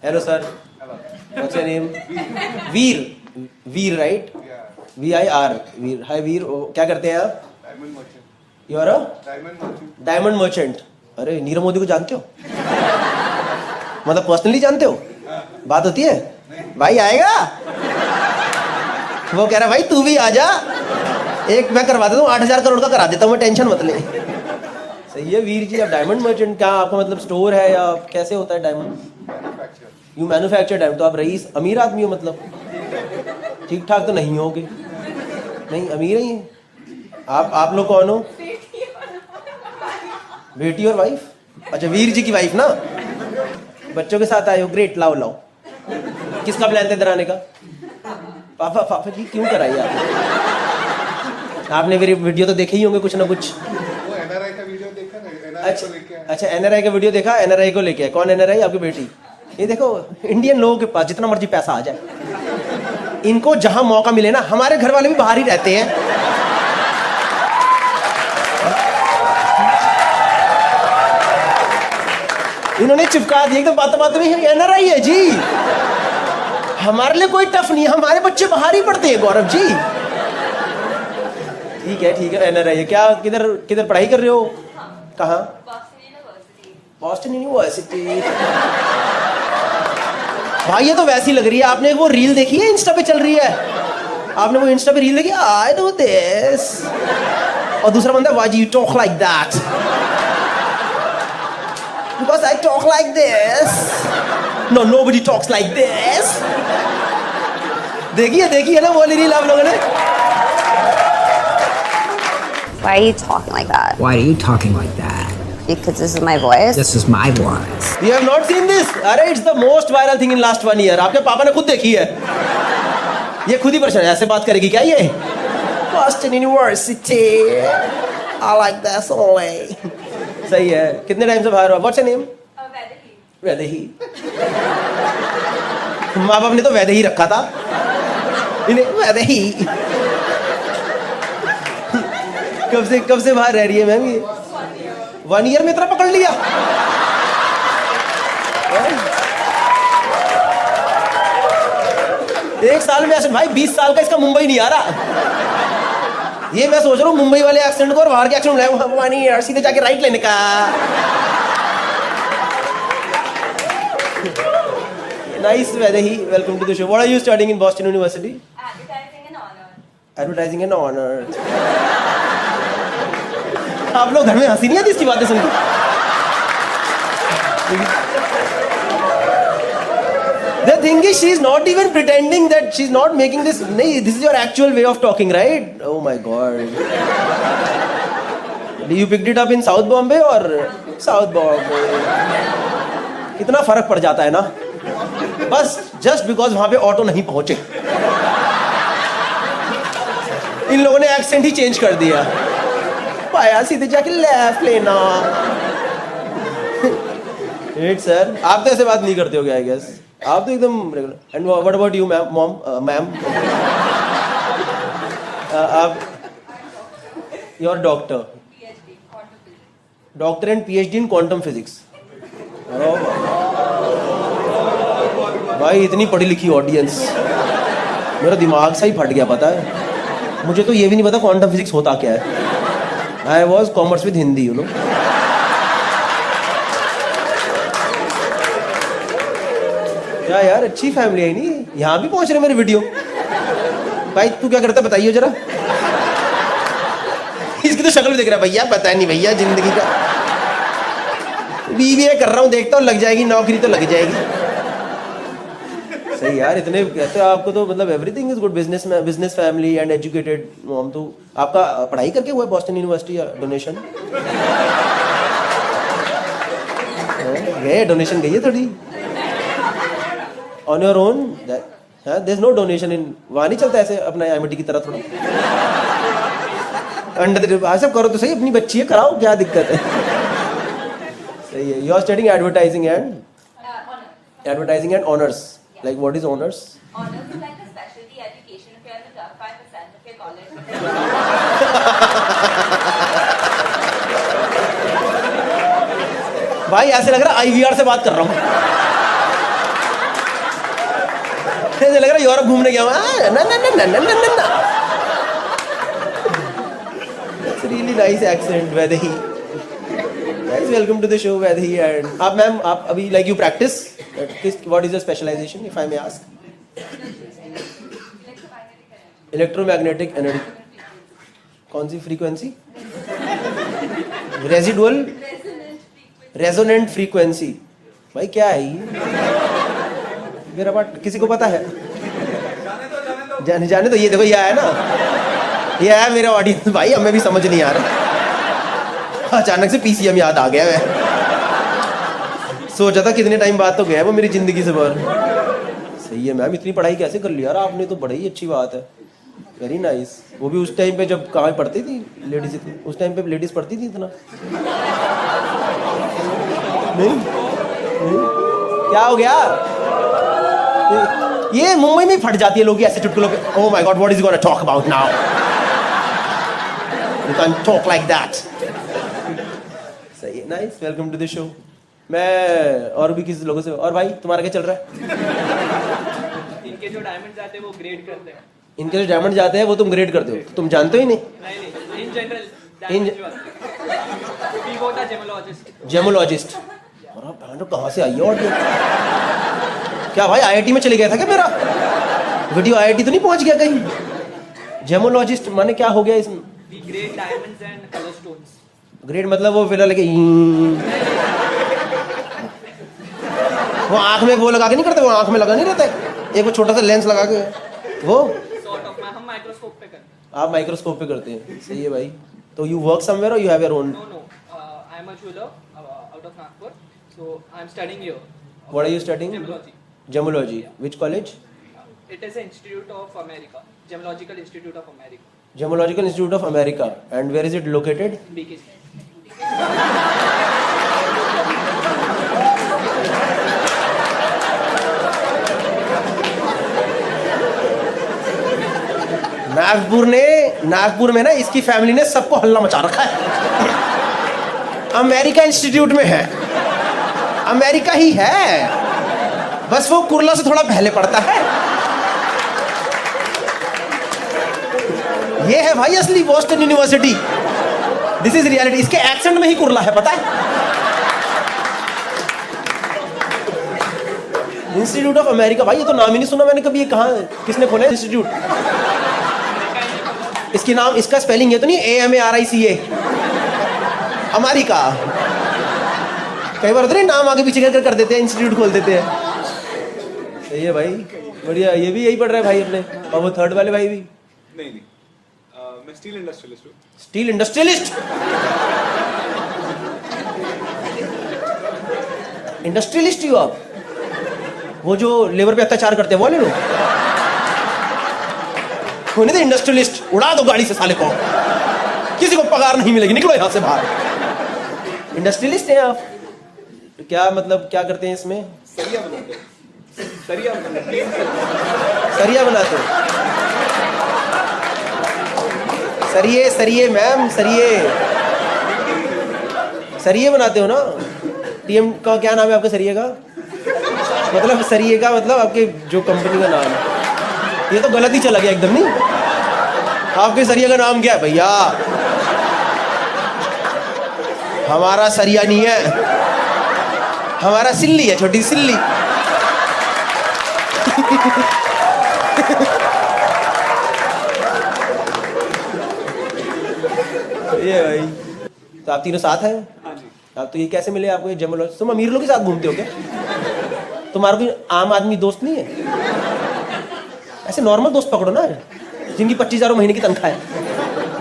Hello, sir. Hello. What's your name? Veer. Veer, right? Yeah. VIR. Veer. Hi, Veer. क्या करते हैं आप? Diamond merchant. You are a Diamond merchant. Diamond merchant. अरे नीरव मोदी को जानते हो? मतलब पर्सनली जानते हो? बात होती है? भाई आएगा? वो कह रहा भाई तू भी आ जा. एक मैं करवा देता हूँ 8,000 करोड़ का करा देता हूँ मैं, टेंशन मत ले. सही है वीर जी. आप डायमंड मर्चेंट क्या आपका मतलब स्टोर है या कैसे होता है diamond? Manufacturer. You manufacture diamond. तो आप रईस अमीर आदमी हो मतलब? ठीक ठाक तो नहीं होगे? नहीं अमीर ही हैं. आप लोग कौन हो? बेटी और वाइफ. अच्छा वीर जी की वाइफ ना. बच्चों के साथ आए हो. ग्रेट. लाओ लाओ. किसका प्लान था इधर आने का? पापा जी क्यों कराई आपने मेरी वीडियो तो देखे ही होंगे कुछ ना कुछ. वो NRI का वीडियो देखा ना, NRI को लेके आया. अच्छा NRI का वीडियो देखा. NRI को लेके आए. कौन NRI? आपकी बेटी. ये देखो इंडियन लोगों के पास जितना मर्जी पैसा आ जाए, इनको जहां मौका मिले ना. हमारे घर वाले भी बाहर ही रहते हैं. इन्होंने चिपका दिया एकदम बात में. NRI है जी. हमारे लिए कोई टफ नहीं है. हमारे बच्चे बाहर ही पढ़ते हैं गौरव जी. ठीक है NRI है. क्या किधर पढ़ाई कर रहे हो? कहाँ? Boston university. भाई ये तो वैसी लग रही है. आपने वो रील देखी है इंस्टा पे चल रही है? आपने वो इंस्टा पे रील देखी? I know this. और दूसरा बंदा why you talk like that? Because I talk like this. No nobody talks like this. देखिए ना वो रील आप लोगों ने. Why are you talking like that? Why are you talking like that? Because this is my voice. This is my voice. You have not seen this? अरे it's the most viral thing in last 1 year. आपके पापा ने खुद देखी है. ये खुद ही परेशान है. ऐसे बात करेगी क्या ये? Boston University. I like this only. सही है. कितने टाइम से बाहर हो? What's your name? वैदेही. माँ बाप ने तो वैदेही रखा था. इन्हें वैदेही. कब से बाहर रह रही है मैम ये? 1 ईयर में इतना पकड़ लिया. एक साल में ऐसे. भाई 20 साल का इसका मुंबई नहीं आ रहा. ये मैं सोच रहा हूँ मुंबई वाले एक्सेंट को और बाहर के एक्सेंट में 1 ईयर सीधे जाके राइट लेने का. Nice Vaidehi. Welcome to the show. What are you studying in Boston University? Advertising and honour. आप लोग घर में हंसी नहीं आती इसकी बातें सुनकर? The thing is, she is not even pretending that she is not making this. नहीं, this is your actual way of talking, right? Oh my God. You picked it up in South Bombay or South Bombay? कितना फर्क पड़ जाता है ना. बस just because वहाँ पे ऑटो नहीं पहुँचे, इन लोगों ने एक्सेंट ही चेंज कर दिया. पाया सीधे जाके लेफ्ट लेना. सर आप तो ऐसे बात नहीं करते हो क्या? आई गेस आप तो एकदम regular. And what about you ma'am? Ma'am आप your doctor and PhD in quantum physics. भाई इतनी पढ़ी लिखी ऑडियंस. मेरा दिमाग सा ही फट गया. पता है मुझे तो ये भी नहीं पता क्वांटम फिजिक्स होता क्या है. I was commerce with Hindi, you know. क्या यार अच्छी फैमिली है नहीं. यहाँ भी पहुँच रहे मेरे वीडियो. भाई तू क्या करता बताइए जरा. इसकी तो शक्ल भी देख रहा है भैया. पता नहीं भैया जिंदगी का. BBA कर रहा हूँ. देखता हूँ लग जाएगी नौकरी तो लग जाएगी. सही यार. इतने कहते हो आपको तो मतलब everything is good. Business family and educated mom. तो आपका पढ़ाई करके हुआ है बॉस्टन यूनिवर्सिटी या डोनेशन? गए डोनेशन गई है थोड़ी. On your own. There is no donation in. वहाँ नहीं चलता ऐसे अपना MIT की तरह थोड़ा अंडर सब करो तो सही. अपनी बच्ची है कराओ. क्या दिक्कत है? सही है. You are studying advertising and honours. Like what is honors? Honors is like a specialty education if you're in the top 5% of your college. भाई ऐसे लग रहा है IVR से बात कर रहा हूँ. ऐसे लग रहा है यूरोप घूमने गया हूँ। ना ना ना ना ना ना ना। It's really nice accent, Vaidehi. Guys, welcome to the show, Vaidehi. And आप मैम, आप अभी like you practice? What is your specialization, if I may ask? Electromagnetic energy. कौन सी फ्रीक्वेंसी? Residual resonant frequency. भाई क्या है ये? मेरा बात किसी को पता है? जाने तो ये देखो, ये आया ना, ये आया मेरा ऑडियंस। भाई हमें भी समझ नहीं आ रहा, अचानक से पीसीएम याद आ गया। मैं सोचा था कितने टाइम बाद तो गया वो मेरी जिंदगी से बाहर। सही है मैम, इतनी पढ़ाई कैसे कर ली यार आपने, तो बड़ी ही अच्छी बात है। Very nice. वो भी उस टाइम पे जब कहाँ पढ़ती थी लेडीज, उस टाइम पे लेडीज पढ़ती थी इतना? नहीं? क्या हो गया? ये मुंबई में फट जाती है लोग ऐसे चुटकुलों पे। Oh my god, what is gonna talk about now? You can talk like that. सही है, nice, welcome to the show. मैं और भी किसी लोगों से। और भाई तुम्हारा क्या चल रहा है? इनके जो डायमंड जाते हैं वो ग्रेड करते हैं। इनके जो डायमंड जाते हैं वो तुम ग्रेड करते हो? तो तुम जानते हो ही नहीं? नहीं, in general we go the gemologist. Gemologist? और कहाँ से आई है ऑडियो? क्या भाई आईआईटी में चले गया था क्या मेरा वीडियो? आईआईटी तो नहीं पहुंच गया कहीं? जेमोलॉजिस्ट माने क्या हो गया इसमें? We grade diamonds and colour stones. Grade मतलब वो फिर लगे वो आंख में वो लगा के नहीं करते? वो आंख में लगा नहीं रहता है एक वो छोटा सा लेंस लगा के? वो सॉर्ट ऑफ हम माइक्रोस्कोप पे करते हैं। आप माइक्रोस्कोप पे करते हैं? सही है भाई। तो यू वर्क समवेयर और you have your own? No, I am a jeweller out of Nagpur, so I am studying here. What are you studying? Gemology. Gemology. Which college? It is an institute of America, Gemological Institute of America. Gemological Institute of America. And where is it located? BKC. Nagpur में ना इसकी family ने सबको हल्ला मचा रखा है। America institute में है, अमेरिका ही है, बस वो कुर्ला से थोड़ा पहले पड़ता है। ये है भाई असली Boston university. This is reality. इसके एक्सेंट में ही कुर्ला है, पता है? Institute of America. भाई ये तो नाम ही नहीं सुना मैंने कभी। ये कहाँ, किसने खोला इंस्टीट्यूट? इसकी नाम, इसका स्पेलिंग ये तो नहीं AMARICA? अमेरिका। कई बार होता नहीं, नाम आगे पीछे कर देते हैं, इंस्टीट्यूट खोल देते हैं। सही है भाई, बढ़िया। ये भी यही पढ़ रहा है भाई अपने, और वो थर्ड वाले भाई भी? नहीं, मैं स्टील इंडस्ट्रियलिस्ट हूँ। Steel industrialist? इंडस्ट्रियलिस्ट ही हो आप? वो जो लेबर पे अत्याचार करते हैं वो वाले लोग? होने दे इंडस्ट्रियलिस्ट। उड़ा दो गाड़ी से साले को, किसी को पगार नहीं मिलेगी, निकलो यहां से बाहर। इंडस्ट्रियलिस्ट हैं आप? तो क्या मतलब, क्या करते हैं इसमें? सरिया बनाते हैं। सरिया बनाते हैं। सरिया बनाते हो? सरिये मैम, सरिये बनाते हो ना? टीएम का क्या नाम है आपके सरिये का? मतलब सरिये का मतलब आपके जो कंपनी का नाम है। ये तो गलत ही चला गया एकदम। नहीं, आपके सरिया का नाम क्या है भैया? हमारा सरिया नहीं है, हमारा सिल्ली है, छोटी सिल्ली। ये भाई, तो आप तीनों साथ हैं? हाँ जी। आप तो ये कैसे मिले आपको? ये जेमोलॉजी, तुम अमीर लोग के साथ घूमते हो क्या? तुम्हारा कोई आम आदमी दोस्त नहीं है? ऐसे नॉर्मल दोस्त पकड़ो ना, जिनकी 25,000 महीने की तनख्वाह है,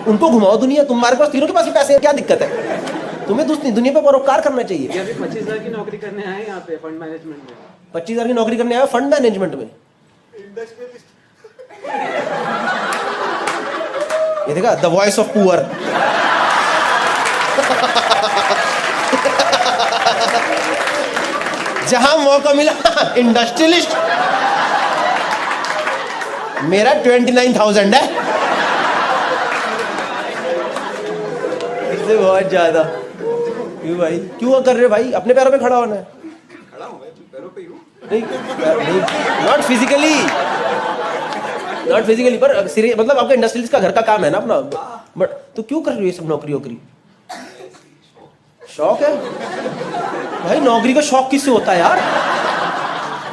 उनको घुमाओ दुनिया। तुम्हारे पास, तीनों के पास भी पैसे हैं, क्या दिक्कत है? तुम्हें दुनिया पे परोपकार करना चाहिए। ये अभी 25,000 की नौकरी करने आए यहाँ पे फंड मैनेजमेंट में। 25,000 की नौकरी करने आया फंड मैनेजमेंट में? ये देखा, द वॉइस ऑफ पुअर। जहां मौका मिला इंडस्ट्रियलिस्ट। मेरा 29,000 है, इससे बहुत ज्यादा। क्यों भाई, क्यों कर रहे हो भाई? अपने पैरों पे खड़ा होना है। खड़ा हूँ मैं, पैरों पे ही हूँ। नॉट फिजिकली, पर मतलब आपका इंडस्ट्रियलिस्ट का घर का काम है ना अपना, बट तो क्यों कर रही हो ये सब नौकरी वोकरी? शौक है भाई, नौकरी का शौक किससे होता है यार?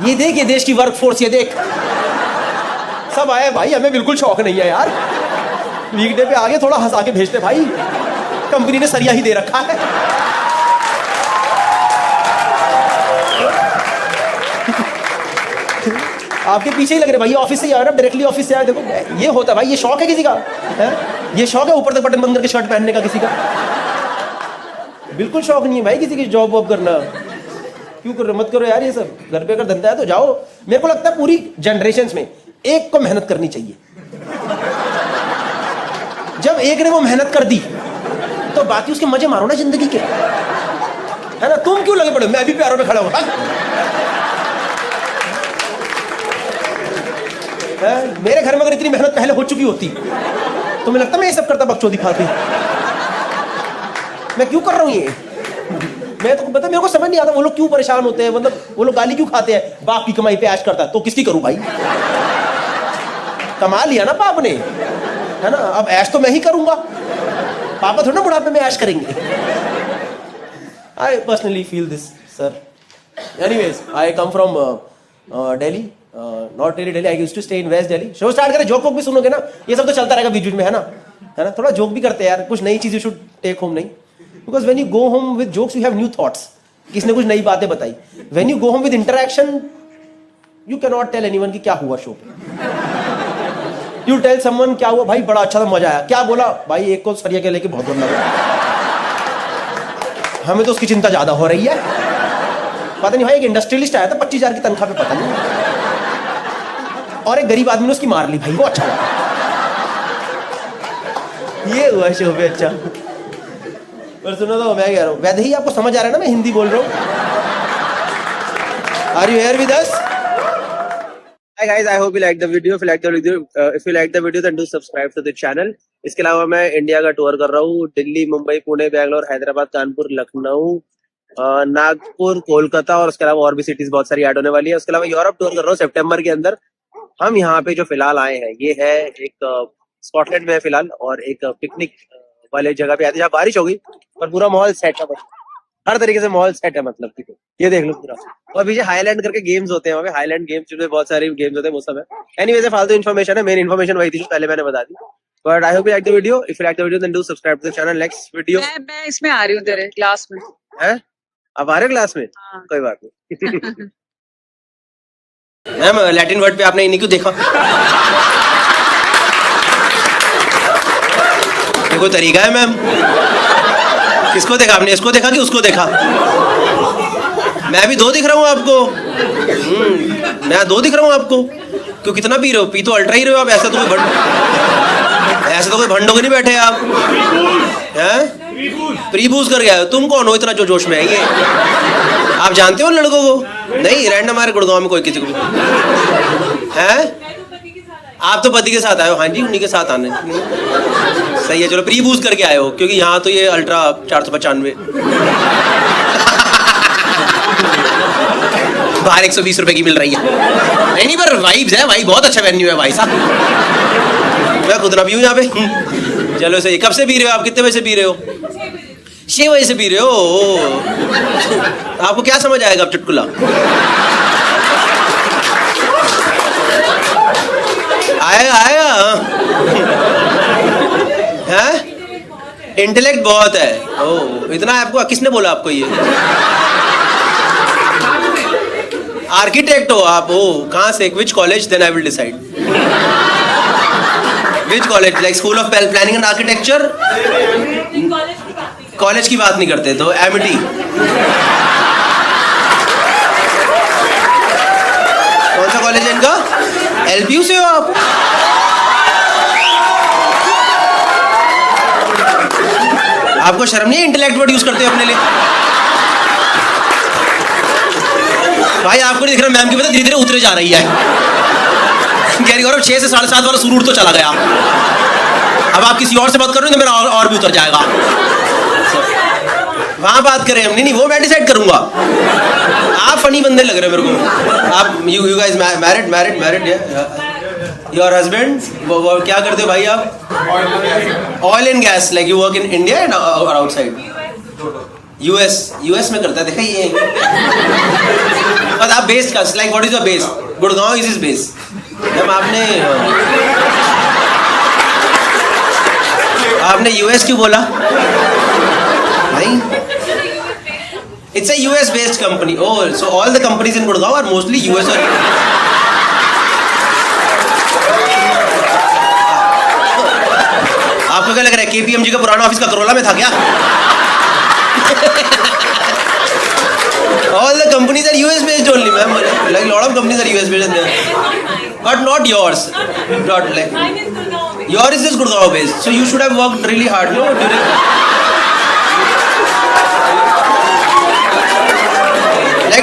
ये देख, ये देश की वर्कफोर्स, ये देख सब आए भाई, हमें बिल्कुल शौक नहीं है यार। वीकडे पे आगे थोड़ा हंसा के भेजते भाई, कंपनी ने सरिया ही दे रखा है। आपके पीछे ही लग रहे भाई, ऑफिस से ही आए ना, डायरेक्टली ऑफिस से आए। देखो ये होता है भाई, ये शौक है किसी का है? ये शौक है ऊपर तक बटन बंद करके शर्ट पहनने का किसी का? बिल्कुल शौक नहीं है भाई किसी की जॉब वॉब करना। क्यों कर रहे हो? मत करो यार ये सब। घर पे अगर धंधा है तो जाओ। मेरे को लगता है पूरी जनरेशंस में एक को मेहनत करनी चाहिए। जब एक ने वो मेहनत कर दी तो बाकी उसके मजे मारो ना जिंदगी के, है ना? तुम क्यों लगे पड़े? मैं अभी प्यारों में खड़ा हूं। मेरे घर में अगर इतनी मेहनत पहले हो चुकी होती तो मुझे लगता मैं ये सब करता, बकचोदी फालतू। मैं क्यों कर रहा हूं ये? मैं तो पता, मेरे को समझ नहीं आता वो लोग क्यों परेशान होते हैं। मतलब वो लोग गाली क्यों खाते हैं? बाप की कमाई पे ऐश करता है तो किसकी करूं भाई? कमा लिया ना बाप ने, है ना? अब ऐश तो मैं ही करूंगा, पापा थोड़ा ना बुढ़ापे में ऐश करेंगे। I personally feel this sir. Anyways, I come from Delhi, not really Delhi, I used to stay in west Delhi. Show start करें, जोक वोक भी सुनोगे ना, ये सब तो चलता रहेगा बीच बीच में, है ना? थोड़ा जोक भी करते हैं यार, कुछ नई चीज यू शुड टेक होम। नहीं, because when you go home with jokes you have new thoughts. किसने कुछ नई बातें बताई। When you go home with interaction you can not tell anyone कि क्या हुआ शो पे। यू टेल समवन क्या हुआ भाई, बड़ा अच्छा था, मजा आया। क्या बोला भाई? एक को सरिया के लेके बहुत बुरा लगा, हमें तो उसकी चिंता ज्यादा हो रही है। पता नहीं भाई, एक इंडस्ट्रियलिस्ट आया था 25,000 की तनख्वाह पे, पता नहीं, और एक गरीब आदमी ने उसकी मार ली भाई, वो अच्छा लगा। ये हुआ शो पे अच्छा। पर सुनो तो, मैं कह रहा हूँ वैसे ही आपको समझ आ रहा है ना मैं हिंदी बोल रहा हूँ? Are you here with us? Hi guys, I hope you like the video. If you like the video, then do subscribe to the channel. इसके अलावा मैं इंडिया का टूर कर रहा हूँ। दिल्ली, मुंबई, पुणे, बैंगलोर, हैदराबाद, कानपुर, लखनऊ, नागपुर, कोलकाता, और उसके अलावा और भी सिटीज बहुत सारी ऐड होने वाली है। उसके अलावा यूरोप टूर कर रहा हूँ सितंबर के अंदर। हम यहाँ पे जो फिलहाल आए हैं, ये है एक स्कॉटलैंड में है फिलहाल, और एक पिकनिक वाले जगह पे आते हैं जहाँ बारिश होगी और पूरा माहौल सेट है, हर तरीके से माहौल सेट है। मतलब कि ये देख लो पूरा। और पीछे हाईलैंड करके गेम्स होते हैं वहाँ पे, हाईलैंड गेम्स जिसमें बहुत सारे गेम्स होते हैं, वो सब है। एनीवेज, फालतू इन्फॉर्मेशन है, मेन इन्फॉर्मेशन वही थी जो पहले मैंने बता दी। But I hope you like the video. If you like the video then do subscribe to the channel. Next video मैं इसमें आ रही हूँ तेरे क्लास में। है? अब आ रहे क्लास में? हाँ। कोई बात नहीं। मैम, लैटिन वर्ड पे आपने इन्हीं क्यों देखा? ये कोई तरीका है मैम? किसको देखा आपने? इसको देखा कि उसको देखा? मैं भी दो दिख रहा हूँ आपको। मैं दो दिख रहा हूँ आपको। क्यों, कितना पी रहे हो? पी तो अल्ट्रा ही रहे हो आप। ऐसा तो कोई भंडो के नहीं बैठे आप, हैं? प्री बूज कर गया। तुम कौन हो इतना जो जोश में है? ये आप जानते हो लड़कों को? नहीं, रैंडम हमारे गुड़गांव में कोई किसी को भी है। आप तो पति के साथ आए हो? हाँ जी, उन्हीं के साथ आने। सही है, चलो प्री बूज करके आए हो, क्योंकि यहाँ तो ये अल्ट्रा 495 बाहर 120 रुपए की मिल रही है। नहीं, पर वाइब्स है भाई, बहुत अच्छा वेन्यू है भाई साहब। मैं खुद ना पीऊँ यहाँ पे। चलो सही। कब से पी रहे हो आप? कितने बजे से पी रहे हो? 6 बजे से पी रहे हो? आपको क्या समझ आएगा अब चुटकुला? आएगा हैं? इंटेलेक्ट बहुत है। ओह, इतना आपको किसने बोला आपको ये? आर्किटेक्ट हो आप? ओ, कहाँ से? Which college? Then I will decide. Which college? Like school of planning and architecture? College की बात नहीं करते तो एमिटी। कौन सा कॉलेज है इनका? एलपीयू से हो आप? आपको शर्म नहीं है इंटेलेक्ट वर्ड यूज करते हो अपने लिए? भाई आपको नहीं दिख रहा? मैम की पता धीरे धीरे उतरे जा रही है। कह रही गौरव 6 से 7.5 वाला सुरूर तो चला गया। अब आप किसी और से बात करोगे तो मेरा और भी उतर जाएगा। वहां बात करें हम। नहीं, वो मैं डिसाइड करूंगा। आप फनी बंदे लग रहे हो मेरे को. आप you guys married yeah. Your husband वो क्या करते हो भाई आप? Oil and gas, like you work in India and or outside? US में करता है, देखा ये. But आप base का, like what is your base? Gurgaon is his base. जब आपने US क्यों बोला? नहीं. It's a US based company. Oh, so all the companies in Gurgaon are mostly US or आपको क्या लग रहा है KPMG का पुराना ऑफिस का करोला में था क्या? All the companies are US based only, ma'am. Like a lot of companies are US based, but not yours. Not like yours is just Gurgaon based. So you should have worked really hard, no?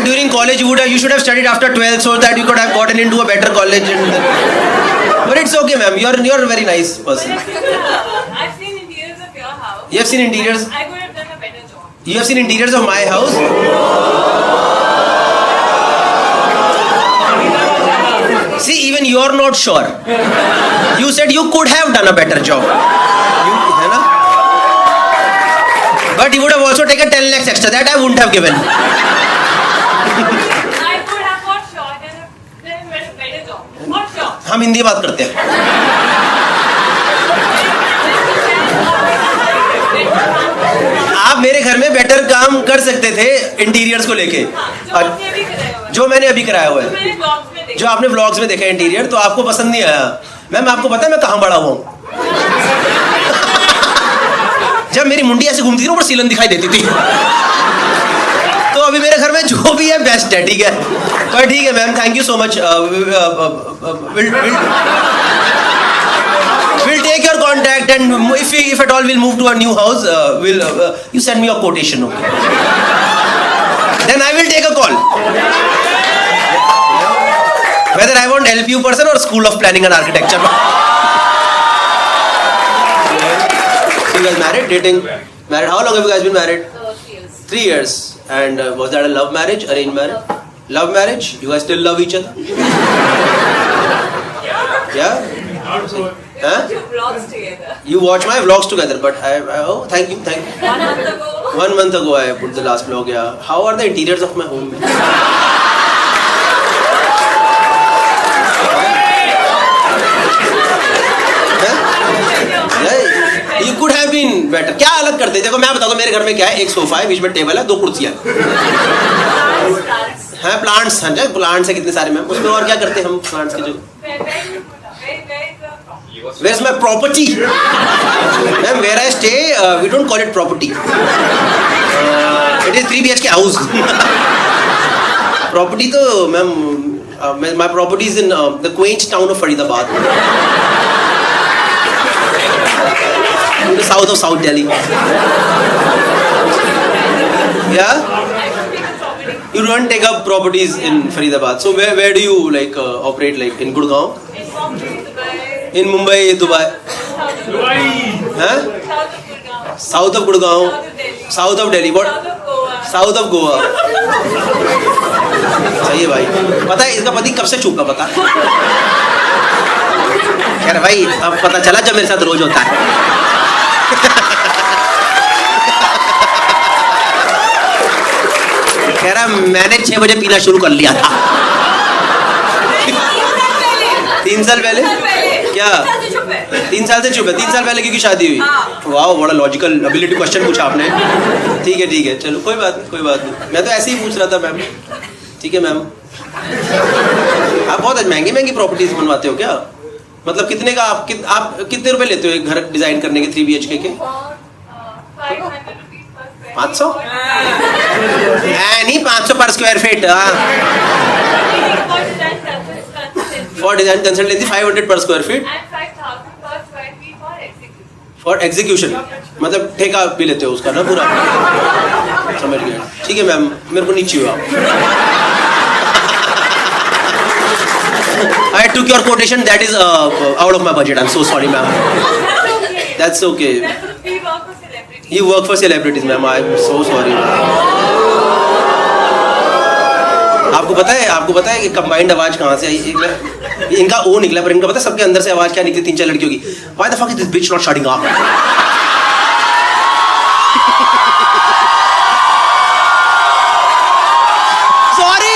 During college, you should have studied after 12th so that you could have gotten into a better college. But it's okay, ma'am. You're a very nice person. I've seen interiors of your house. You have seen interiors? I could have done a better job. You have seen interiors of my house? See, even you're not sure. You said you could have done a better job. है ना? But you would have also taken 10 lakhs extra. That I wouldn't have given. I could have got shot and done a better job. Not shot. हम हिंदी बात करते हैं. आप मेरे घर में बेटर काम कर सकते थे इंटीरियर्स को लेके. जो मैंने अभी कराया हुआ है. जो आपने व्लॉग्स में देखा इंटीरियर, तो आपको पसंद नहीं आया. मैम आपको पता है मैं कहाँ बड़ा हुआ हूँ? जब मेरी मुंडी ऐसे घूमती थी ऊपर सीलन दिखाई देती थी. तो अभी मेरे घर में जो भी है बेस्ट है, ठीक है. पर ठीक है ma'am, thank you so much. We'll take your contact and if at all we'll move to a new house, you send me your quotation, okay? Then I will take a call. Whether I want LPU person or School of Planning and Architecture. So you guys married, dating, married? How long have you guys been married? 3 years. 3 years. And was that a love marriage, arranged marriage? Love marriage? You guys still love each other? Yeah? Huh? Two vlogs together. You watch my vlogs together, but oh, thank you. 1 month ago. 1 month ago I put the last vlog, yeah. How are the interiors of my home? You could have been better. क्या अलग करते? देखो मैं बताता हूँ मेरे घर में क्या है. एक सोफा है, बीच में टेबल है, 2 कुर्सियाँ हैं. प्लांट्स हैं, प्लांट्स है कितने सारे मैम. उसमें और क्या करते हैं हम प्लांट्स की जगह? Where's my property? Ma'am, where I stay, we don't call it property. It is 3 BHK house. Property तो ma'am, my property is in the quaint town of Faridabad. In the south of South Delhi. Yeah? You don't take up properties in Faridabad. So where do you like operate, like in Gurgaon? In Mumbai, Dubai. Huh? South of Gurgaon. South of Delhi. What? South of Goa. सही है भाई. पता है इसका पति कब से चूका पता? यार भाई अब पता चला जब मेरे साथ रोज होता है. कह रहा मैंने 6 बजे पीना शुरू कर लिया था. 3 साल पहले? क्या 3 साल से चुप है? 3 साल पहले क्योंकि शादी हुई? वाह, बड़ा लॉजिकल एबिलिटी क्वेश्चन पूछा आपने. ठीक है चलो, कोई बात नहीं. मैं तो ऐसे ही पूछ रहा था मैम. ठीक है मैम. आप बहुत महंगी प्रॉपर्टीज बनवाते हो क्या? मतलब कितने का आप कितने रुपए लेते हो एक घर डिजाइन करने के 3 BHK के? 500? नहीं 500 पर square feet. For design consultancy 500 per square feet. And 5,000 per square feet for execution. For execution. मतलब ठेका भी लेते हो उसका ना पूरा? समझ गया. ठीक है मैम, मेरे को नीचे हो आप. I took your quotation. That is out of my budget. I'm so sorry, ma'am. That's okay. We work for celebrities. You work for celebrities, ma'am. I'm so sorry. आपको पता है कि कंबाइंड आवाज कहाँ से आई? इनका ओ निकला, पर इनका पता है सबके अंदर से आवाज क्या निकली 3-4 लड़कियों की? Why the fuck is this bitch not shutting up? Sorry.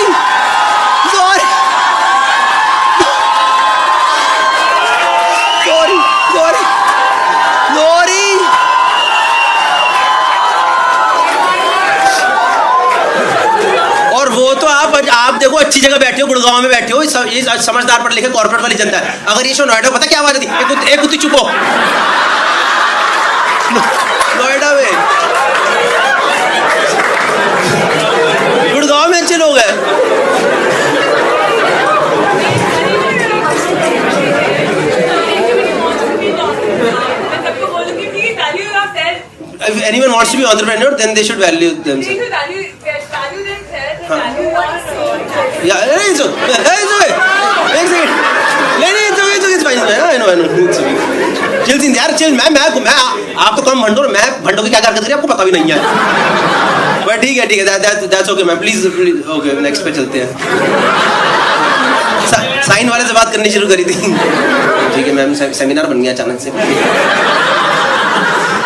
और वो तो आप देखो अच्छी जगह बैठे हो, गुड़गांव में बैठे हो, ये समझदार पढ़ लिखे कॉर्पोरेट वाली जनता है। अगर ये शो नोएडा, पता क्या आवाज थी? एक कुत्ती चुप हो। नोएडा में, गुड़गांव में अच्छे लोग हैं। If anyone wants to be entrepreneur, then they should value themselves. Yeah, it's okay. It's fine. I know. Chill sin यार, chill. मैं आप तो कम भंडो, मैं भंडो की क्या हरकत करी आपको पता भी नहीं है। But ठीक है, that's okay man. Please, okay, next पे चलते हैं। साइन वाले से बात करनी शुरू करी थी। ठीक है मैम, सेमिनार बन गया अचानक से।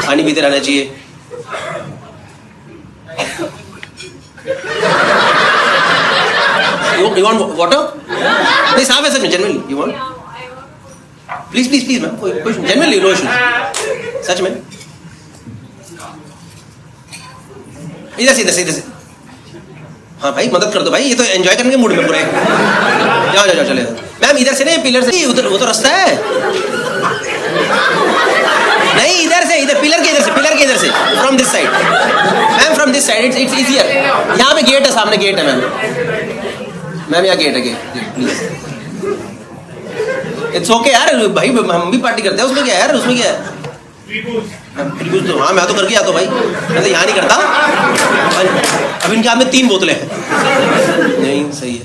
पानी पीते रहना चाहिए। You want water? नहीं साफ है सच में, genuinely. You want? Please ma'am, कोई genuinely no issues. सच में। इधर से। हाँ भाई मदद कर दो भाई, ये तो एंजॉय करने के मूड में पूरे। जाओ चले। मैम इधर से नहीं, पिलर से। उधर वो तो रास्ता है। नहीं इधर पिलर के इधर से from this side ma'am, from this side it's easier. यहाँ पे गेट है, सामने गेट है मैम यहाँ गेट है, प्लीज। इट्स ओके यार भाई, हम भी पार्टी करते हैं, उसमें क्या है यार, उसमें क्या है? त्रिभुज तो हाँ मैं तो करके आता हूँ भाई, मैं तो यहाँ नहीं करता। अब इनके हाथ में 3 बोतलें हैं। नहीं सही है।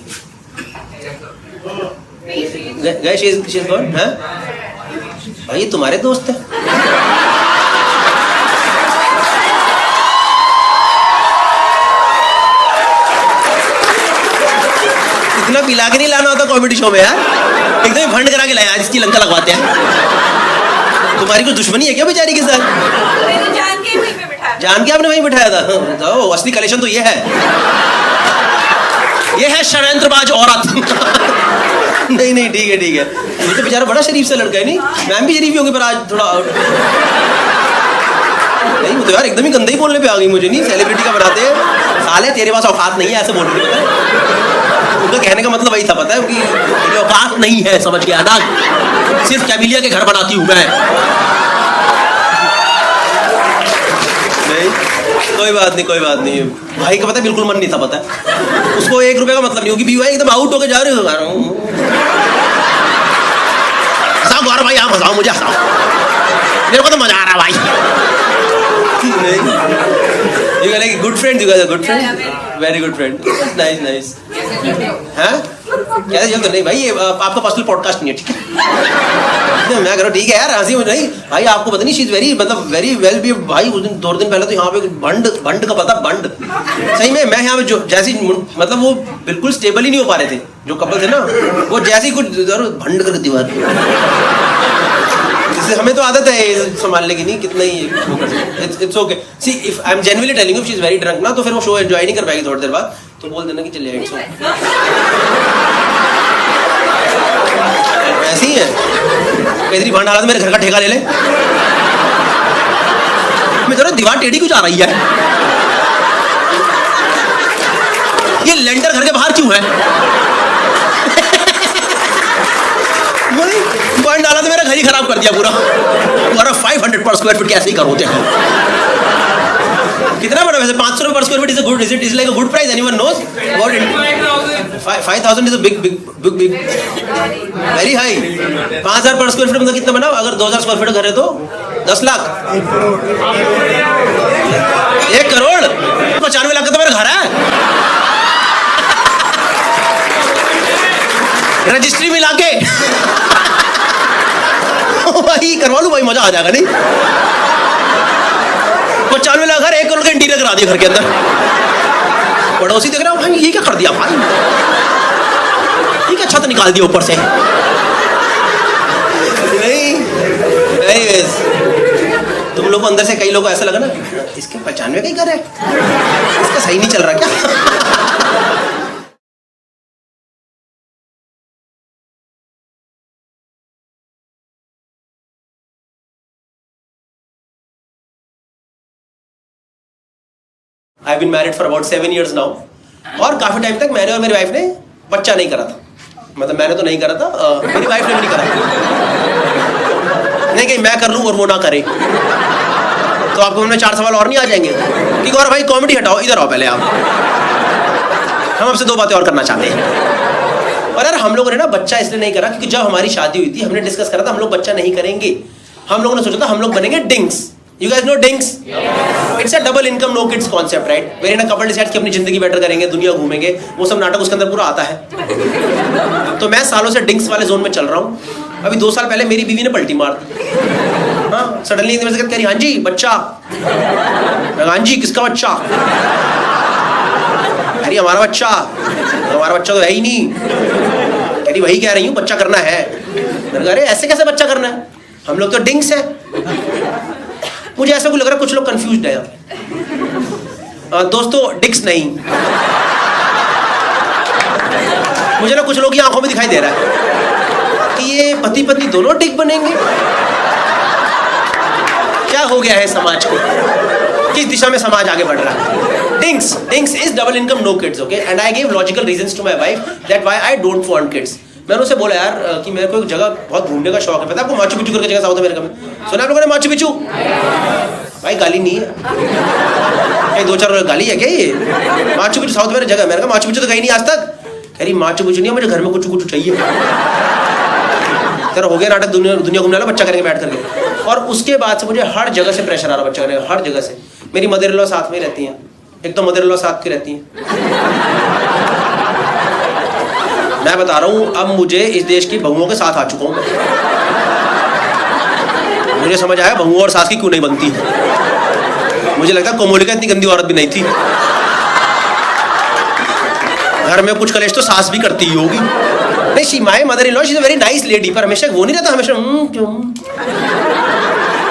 गए शी इज गॉन। हाँ भाई ये तुम्हारे दोस्त है। इतना पिला के नहीं लाना होता कॉमेडी शो में यार, एकदम फंड करा के लाया आज, इसकी लंका लगवाते हैं। तुम्हारी कोई दुश्मनी है क्या बेचारी के साथ? जान के आपने वहीं बिठाया था? तो असली कलेक्शन तो ये है षड्यंत्रबाज औरत। नहीं ठीक है। ये तो बेचारा बड़ा शरीफ सा लड़का है। नहीं मैम भी शरीफ ही होंगे, पर आज थोड़ा नहीं, वो तो यार एकदम ही गंदा ही बोलने पे आ गई मुझे। नहीं सेलिब्रिटी का बनाते हैं साले, तेरे पास औकात नहीं है ऐसे बोलने की। उनका कहने का मतलब वही था, पता है कि तेरी औकात नहीं है, समझ गया ना? सिर्फ कैबिलिया के घर बनाती हूँ मैं। नहीं कोई बात नहीं। भाई का पता है बिल्कुल मन नहीं था, पता है उसको 1 रुपए का मतलब नहीं होगी। भी भाई एकदम आउट होके जा रहे हो। हंसाओ गौरव भाई, आप हंसाओ मुझे, हंसाओ, मेरे को तो मजा आ रहा भाई। You are like a good friend. You guys are good friend. Very good friend. Nice. हाँ? क्या है तो नहीं भाई, ये आपका पर्सनल पॉडकास्ट नहीं है, ठीक है? मैं कह रहा हूँ ठीक है यार, हंसी नहीं भाई। आपको पता नहीं शी इज वेरी वेल भी भाई। उस दिन 2 दिन पहले तो यहाँ पे बंड का पता, बंड सही में। मैं यहाँ पे जो जैसी मतलब वो बिल्कुल स्टेबल ही नहीं हो पा रहे थे जो कपल थे ना, वो जैसी कुछ भंड कर दीवार। हमें तो आदत है संभालने की, नहीं कितना ही it's okay. See if I am genuinely telling you she is very drunk ना, तो फिर वो शो एंजॉय नहीं कर पाएगी थोड़ी देर बाद, तो बोल देना कि चलिए इट्स ओके। ऐसी ही है कैदरी भांड हालत, मेरे घर का ठेका ले ले। मैं जरा दीवार टेढ़ी क्यों जा रही है? ये लेंटर घर के बाहर क्यों है? पॉइंट डाला तो मेरा घर ही खराब कर दिया पूरा। 500 पर स्क्वायर फीट कैसे ही करोते हैं? कितना बड़ा वैसे? 500 रुपए पर square feet is like a good price. Anyone knows what it? 5000 is a big very high. 5000 पर स्क्वायर फीट मतलब कितना बना? अगर 2000 स्क्वायर फीट घर है तो 10 लाख। 1 करोड़ 95 लाख का तो मेरा घर है। रजिस्ट्री मिला के भाई करवा लूं भाई, मजा आ जाएगा। नहीं 95 लाख घर, 1 करोड़ का इंटीरियर करा दिया घर के अंदर। पड़ोसी देख रहा हूँ, भाई ये क्या कर दिया भाई, ये क्या छत निकाल दिया ऊपर से। नहीं तुम लोग को अंदर से कई लोगों को ऐसा लगा ना, इसके 95 का ही घर है, इसका सही नहीं चल रहा क्या। I've been married for about 7 years now, और काफी टाइम तक मैंने और मेरी वाइफ ने बच्चा नहीं करा था। मतलब मैंने तो नहीं करा था, मेरी वाइफ ने भी नहीं करा। नहीं कि मैं कर लूं और वो ना करे, तो आपको हमने 4 सवाल और नहीं आ जाएंगे कि गौरव भाई कॉमेडी हटाओ, इधर आओ पहले आप, हम आपसे 2 बातें और करना चाहते हैं। और यार हम लोगों ने ना बच्चा इसलिए नहीं करा क्योंकि जब हमारी शादी हुई थी हमने डिस्कस करा था हम लोग बच्चा नहीं करेंगे। हम लोगों ने सोचा था हम लोग बनेंगे डिंग्स। You guys know dinks? It's a double income no kids concept, right? Wherein a couple decides कि अपनी जिंदगी बेटर करेंगे, दुनिया घूमेंगे, वो सब नाटक उसके अंदर पूरा आता है। तो मैं सालों से डिंक्स वाले जोन में चल रहा हूँ। अभी 2 साल पहले मेरी बीवी ने पलटी मार दी। हाँ, सडनली मेरे से कह रही हाँ जी बच्चा, हाँ जी किसका बच्चा, अरे हमारा बच्चा, हमारा बच्चा तो है ही नहीं, कह रही वही कह रही हूँ बच्चा करना है। मैंने कहा अरे ऐसे कैसे बच्चा करना है, हम लोग तो डिंक्स है। मुझे ऐसा कुछ लग रहा है कुछ लोग कंफ्यूज्ड है। दोस्तों डिक्स नहीं, मुझे ना कुछ लोग की आंखों में दिखाई दे रहा है कि ये पति पत्नी दोनों डिक बनेंगे। क्या हो गया है समाज को, किस दिशा में समाज आगे बढ़ रहा है। DINKs is double income no kids, okay, and I give logical reasons to my wife that why I don't want kids. मैंने उसे बोला यार कि मेरे को एक जगह बहुत घूमने का शौक है, पता है आपको माचू पिचू करके जगह साउथ अमेरिका में, सुना आप लोगों ने माचू पिचू? भाई गाली नहीं है, 2-4 गाली है क्या ये? माचू पिचू साउथ में जगह, मैंने कहा माचू पिचू तो कहीं नहीं आज तक। कह रही माचू पिचू नहीं है, मुझे घर में कुछ कुछ चाहिए। तेरा हो गया नाटक, दुनिया घूमने वाला, बच्चा करेंगे बैठ करके। और उसके बाद से मुझे हर जगह से प्रेशर आ रहा बच्चा करने का, हर जगह से। मेरी मदर इन लॉ साथ में रहती हैं, एक तो मदर इन लॉ साथ की रहती हैं। मैं बता रहा हूँ अब मुझे इस देश की बहुओं के साथ आ चुका हूँ। मुझे समझ आया बहुओं और सास की क्यों नहीं बनती। मुझे लगता है कोमोलिका इतनी गंदी औरत भी नहीं थी। घर में कुछ कलेश तो सास भी करती ही होगी। नहीं she my mother in law she is a very nice lady, पर हमेशा वो नहीं रहता, हमेशा क्यों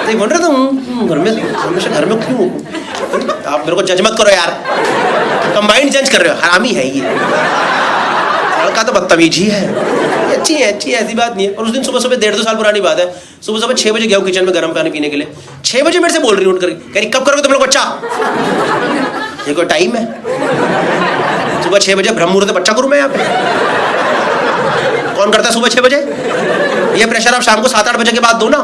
नहीं बोल रहे तुम घर में, हमेशा घर में क्यों। आप मेरे को जज मत करो यार, कंबाइंड जज कर रहे हो, हरामी है ये। लड़का तो बदतमीज ही है, अच्छी है ऐसी बात नहीं है। और उस दिन सुबह 1.5-2 साल पुरानी बात है, सुबह 6 बजे गया किचन में गर्म पानी पीने के लिए। 6 बजे मेरे से बोल रही हूँ उठ कर, कह रही कब करोगे तुम लोग बच्चा, ये कोई टाइम है? सुबह 6 बजे ब्रह्म मुहूर्त बच्चा करूँ मैं यहाँ पे? कौन करता है सुबह 6 बजे? ये प्रेशर आप शाम को 7-8 बजे के बाद दो ना।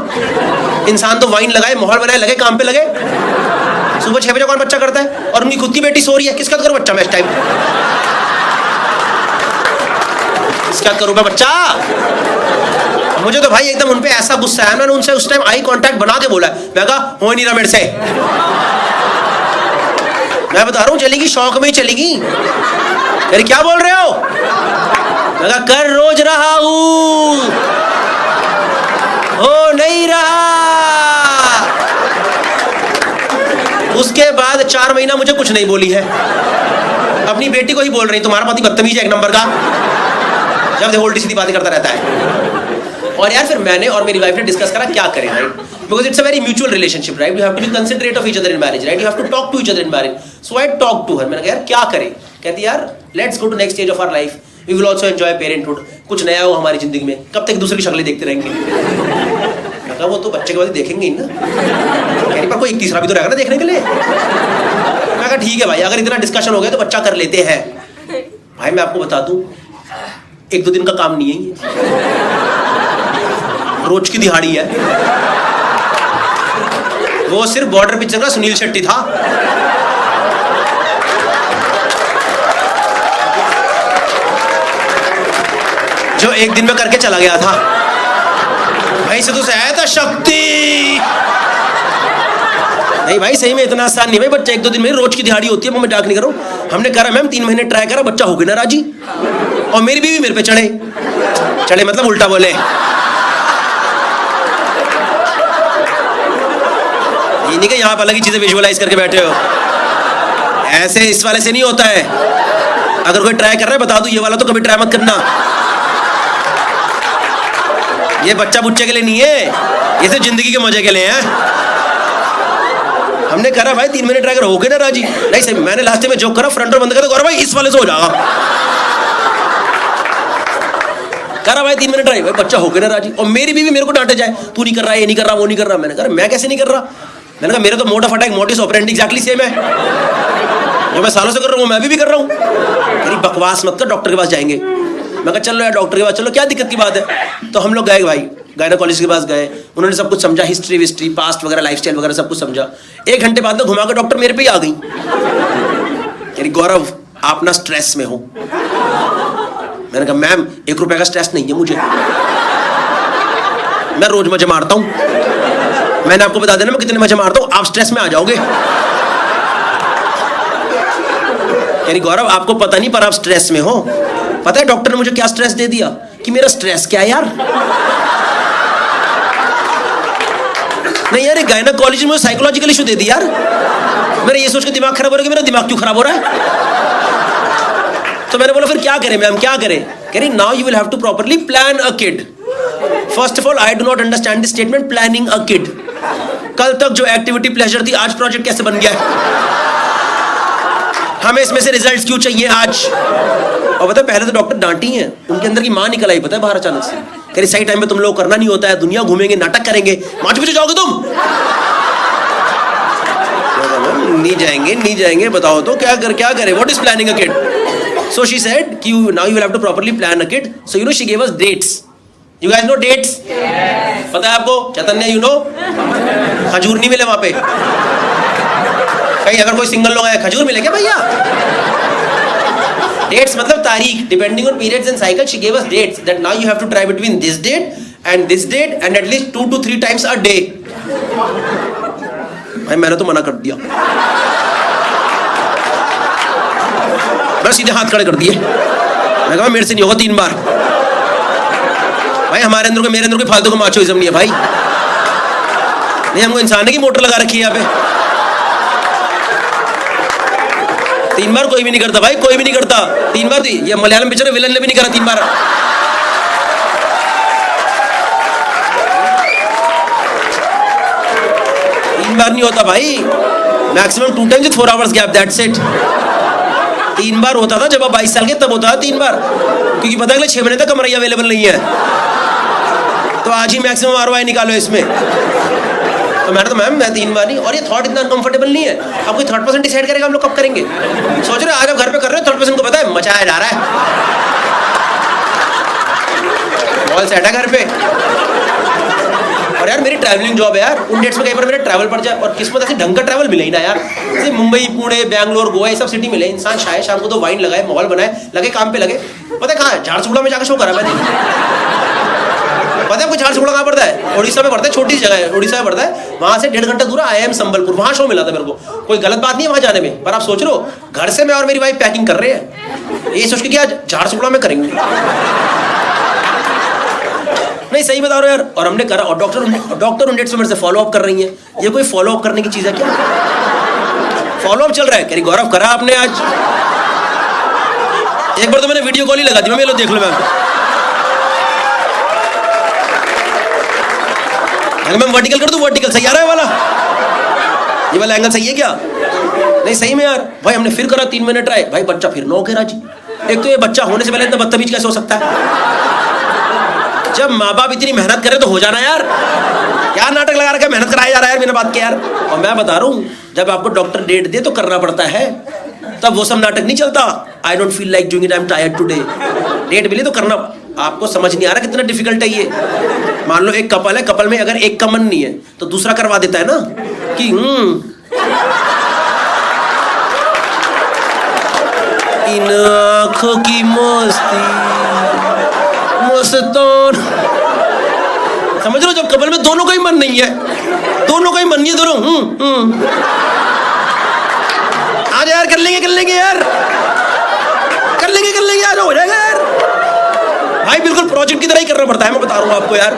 इंसान तो वाइन लगाए, माहौल बनाए, लगे काम पे लगे। सुबह 6 बजे कौन बच्चा करता है? और उनकी खुद की बेटी सो रही है, किसका करूँ बच्चा मैं इस टाइम? क्या करूं मैं बच्चा? मुझे तो भाई एकदम उनपे ऐसा गुस्सा है, मैंने उनसे उस टाइम आई कांटेक्ट बना के बोला, मैं कहा हो नहीं रहा मेरे से, मैं बता रहा हूं चलेगी, शौक में ही चलेगी। अरे क्या बोल रहे हो? मैं कहा कर रोज रहा हूं, हो नहीं रहा। उसके बाद 4 महीना मुझे कुछ नहीं बोली है, अपनी बेटी को ही बोल रही तुम्हारा पति बदतमीज है 1 नंबर का, जब देखो उल्टी सीधी बातें करता रहता है। और यार फिर मैंने और मेरी वाइफ ने डिस्कस करा क्या करें, right, because it's a very mutual relationship, right, we have to be considerate of each other in marriage, right, you have to talk to each other in marriage. So I talk to her, मैंने कहा यार क्या करें? कहती यार let's go to next stage of our life, we will also enjoy parenthood, कुछ नया हो हमारी जिंदगी में, कब तक दूसरी शक्लें देखते रहेंगे? मैं कहा वो तो बच्चे के बाद देखेंगे ही ना। कह रही पर कोई एक तीसरा भी तो रहेगा ना देखने के लिए। मैं कहा ठीक है भाई, अगर इतना डिस्कशन हो गया तो बच्चा कर लेते हैं। भाई मैं आपको बता दूं 1-2 दिन का काम नहीं है ये, रोज की दिहाड़ी है। वो सिर्फ बॉर्डर पिक्चर का सुनील शेट्टी था। जो 1 दिन में करके चला गया था। भाई से तो आया था शक्ति। नहीं भाई सही में इतना आसान नहीं भाई, बच्चा 1-2 दिन में रोज की दिहाड़ी होती है, मैं डाक नहीं करूँ। हमने करा मैम 3 महीने ट्राई करा, बच्चा हो गया ना राजी, और मेरी बीवी मेरे पे चढ़े मतलब उल्टा बोले। ये नहीं कि यहाँ पर अलग ही चीजें विजुअलाइज करके बैठे हो, ऐसे इस वाले से नहीं होता है। अगर कोई ट्राई कर रहा है बता दूं, ये वाला तो कभी ट्राई मत करना। ये बच्चा बुच्चे के लिए नहीं है, ये सिर्फ जिंदगी के मजे के लिए है। हमने करा भाई 3 महीने ट्राई कर, हो गए ना राजी? नहीं सही, मैंने लास्ट में जोक करा, फ्रंट और बंद कर, गौरव भाई इस वाले से हो जाएगा। करा भाई 3 महीने ट्राई, भाई बच्चा हो गया ना राजी। और मेरी बीवी मेरे को डांटे जाए, तू नहीं कर रहा, ये नहीं कर रहा, वो नहीं कर रहा। मैंने कहा मैं कैसे नहीं कर रहा? मैंने कहा मेरा तो mode of attack, modus operandi exactly same है, जो मैं सालों से कर रहा हूँ मैं भी कर रहा हूँ। मेरी बकवास मत कर, डॉक्टर के पास जाएंगे। मैं कहा चलो यार डॉक्टर के पास चलो, क्या दिक्कत की बात है? तो हम लोग गए भाई, गायनेकोलॉजिस्ट के पास गए, उन्होंने सब कुछ समझा, हिस्ट्री विस्ट्री पास्ट वगैरह लाइफस्टाइल वगैरह सब कुछ समझा। 1 घंटे बाद में घुमा कर डॉक्टर मेरे पे ही आ गई, कह रही गौरव आप ना स्ट्रेस में हो। मैंने कहा मैम 1 रुपए का स्ट्रेस नहीं है मुझे, मैं रोज मजे मारता हूँ। मैंने आपको बता देना मैं कितने मजे मारता हूँ, आप स्ट्रेस में आ जाओगे। कह रही गौरव आपको पता नहीं पर आप स्ट्रेस में हो। पता है डॉक्टर ने मुझे क्या स्ट्रेस दे दिया कि मेरा स्ट्रेस क्या है यार? नहीं यार गायनेकोलॉजी में साइकोलॉजिकल इशू दे दी यार। मेरा ये सोच के दिमाग खराब हो रहा है कि मेरा दिमाग क्यों खराब हो रहा है। तो मैंने बोला फिर क्या करें मैम, क्या करें? कह रही now you will have to properly plan a kid. First of all I do not understand the statement planning a kid. कल तक जो एक्टिविटी प्लेजर थी आज प्रोजेक्ट कैसे बन गया? हमें इसमें से रिजल्ट्स क्यों चाहिए आज? और पता है पहले तो डॉक्टर डांटी हैं, उनके अंदर की मां निकल आई पता है बाहर अचानक से। कह रही सही टाइम पे तुम लोग करना नहीं होता है, दुनिया घूमेंगे, नाटक करेंगे, मार्च पीछे जाओगे तुम? नहीं जाएंगे नहीं जाएंगे, बताओ तो क्या करे? What is planning a kid? So she said कि now you will have to properly plan a kid. So you know she give us dates. You guys know dates? पता है आपको चैतन्य? यू नो खजूर नहीं मिले वहां पे कहीं, अगर कोई सिंगल लोग आया खजूर मिले क्या भैया? डेट्स मतलब तारीख, depending on periods and cycle she give us dates that now you have to try between this date and at least 2 to 3 times a day. भाई मैंने तो मना कर दिया, बस सीधे हाथ खड़े कर दिए। मैं कहा मेरे से नहीं होगा 3 बार। भाई हमारे अंदर को मेरे अंदर कोई फालतू का माचोइज्म नहीं है भाई। नहीं हमको इंसान है कि मोटर लगा रखी है यहाँ पे। 3 बार कोई भी नहीं करता भाई, कोई भी नहीं करता 3 बार। ये मलयालम पिक्चर विलन ने भी नहीं करा 3 बार। 3 बार नहीं होता भाई, maximum 2 times 4 hours gap, that's it. 3 बार होता था जब आप 22 साल के, तब होता था 3 बार, क्योंकि पता है अगले 6 महीने तक कमरा अवेलेबल नहीं है, तो आज ही मैक्सिमम ROI निकालो इसमें। तो मैंने तो मैम मैं 3 बार नहीं। और ये थॉट इतना अनकंफर्टेबल नहीं है। अब कोई 3rd person डिसाइड करेगा हम लोग कब करेंगे? सोच रहे आज आप घर पे कर रहे हो, 3rd person को पता है मचाया जा रहा है, बॉल सेट है घर पे। और यार मेरी ट्रैवलिंग जॉब है यार, उन डेट्स में कहीं पर मेरा ट्रैवल पड़ जाए, और किस्मत ऐसी ढंग का ट्रैवल मिले ही ना यार। जैसे मुंबई, पुणे, बैंगलोर, गोवा ये सब सिटी मिले, इंसान शायद शाम को तो वाइन लगाए, माहौल बनाए, लगे काम पे लगे। पता है कहाँ है? झारसुगुड़ा में जाकर शो करा मैंने। पता है आपको झारसुगुड़ा कहाँ पड़ता है? उड़ीसा में पड़ता है, छोटी सी जगह है, उड़ीसा में पड़ता है। वहां से 1.5 घंटा दूर IIM संबलपुर, वहां शो मिला था मेरे को। कोई गलत बात नहीं है वहां जाने में, पर आप सोच रहे हो घर से मैं और मेरी वाइफ पैकिंग कर रहे हैं, ये सोच के कि आज झारसुगुड़ा में करेंगे। नहीं सही बता रहे हो यार। और हमने करा, और डॉक्टर उन डेट्स में मेरे से फॉलो अप कर रही है। ये कोई फॉलो अप करने की चीज है क्या? फॉलो अप चल रहा है। कह रही गौरव करा आपने आज? एक बार तो मैंने वीडियो कॉल ही लगा दी, मैं लो देख लो मैम। मैं वर्टिकल कर दूं? वर्टिकल सही आ रहा है वाला? ये वाला एंगल सही है क्या? नहीं सही में यार। भाई हमने फिर करा 3 महीने ट्राई, भाई बच्चा फिर 9 के राजी। एक तो ये बच्चा होने से पहले इतना बदतमीज कैसे हो सकता है? जब माँ बाप इतनी मेहनत करे तो हो जाना यार। क्या नाटक लगा रखा है, मेहनत कराया जा रहा है यार मेरा बात के यार। और मैं बता रहा हूँ जब आपको डॉक्टर डेट दे तो करना पड़ता है, तब वो सब नाटक नहीं चलता। I don't feel like doing it, I am tired today. Date मिली तो करना। आपको समझ नहीं आ रहा कितना डिफिकल्ट है ये। मान लो एक कपल है, कपल में अगर एक का मन नहीं है तो दूसरा करवा देता है ना कि इन आँखों की मस्ती मस्तान। समझ लो जब कपल में दोनों का ही मन नहीं है, दोनों का ही मन नहीं है, दोनों आज यार कर लेंगे यार, कर लेंगे यार, हो जाएगा यार। भाई बिल्कुल प्रोजेक्ट की तरह ही करना पड़ता है, मैं बता रहा हूँ आपको यार।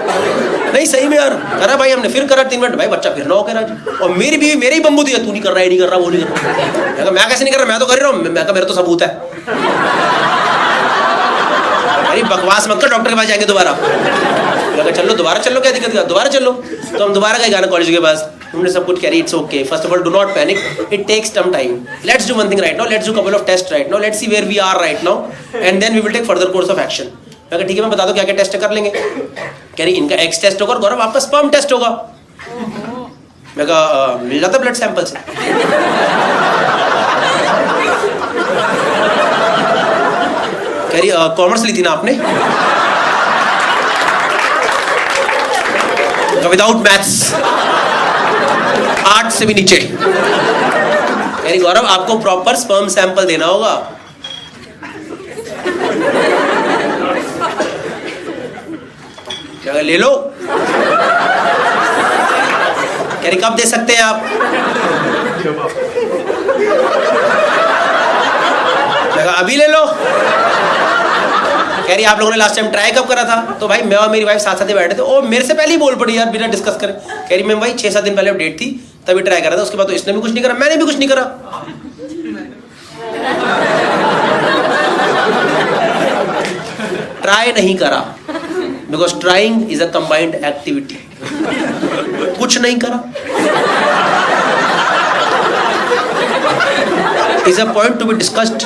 नहीं सही में यार, करा भाई हमने, फिर करा 3 मिनट, भाई बच्चा फिर ना हो कह रहा। और मेरी बीवी मेरे ही बम्बू दिया, तू नहीं कर रहा, ये नहीं कर रहा, वो नहीं कर रहा। मैं कैसे नहीं कर रहा, मैं तो कर रहा हूँ। मैं मेरा तो सबूत है। अरे बकवास मत कर, डॉक्टर के पास जाएंगे दोबारा। चलो दोबारा चलो, क्या दिक्कत है, दोबारा चलो। तो हम दोबारा गए गायनेकोलॉजी के पास, हमने सब कुछ करी, it's okay. First of all do not panic, it takes some time. Let's do one thing right now, let's do couple of test right now, let's see where we are right now and then we will take further course of action. मैं कहा ठीक है, मैं बता दो क्या क्या test कर लेंगे। कह रही इनका एक्स टेस्ट होगा और गौरव आपका स्पर्म टेस्ट होगा। मैं कहा मिल जाता ब्लड सैंपल से। कह रही कॉमर्स ली थी ना आपने? विदाउट मैथ्स, आर्ट से भी नीचे। कह रही गौरव आपको प्रॉपर स्पर्म सैंपल देना होगा। ले लो। कह रही कब दे सकते हैं आप? अभी ले लो। कह रही आप लोगों ने लास्ट टाइम ट्राई कब करा था? तो भाई मैं और मेरी वाइफ साथ साथ ही बैठे थे, और मेरे से पहले ही बोल पड़ी यार बिना डिस्कस करे। कह रही मैम भाई 6-7 दिन पहले डेट थी तभी ट्राई करा था, उसके बाद तो इसने भी कुछ नहीं करा, मैंने भी कुछ नहीं करा। ट्राई नहीं करा, because trying is a combined activity. कुछ नहीं करा is a point to be discussed.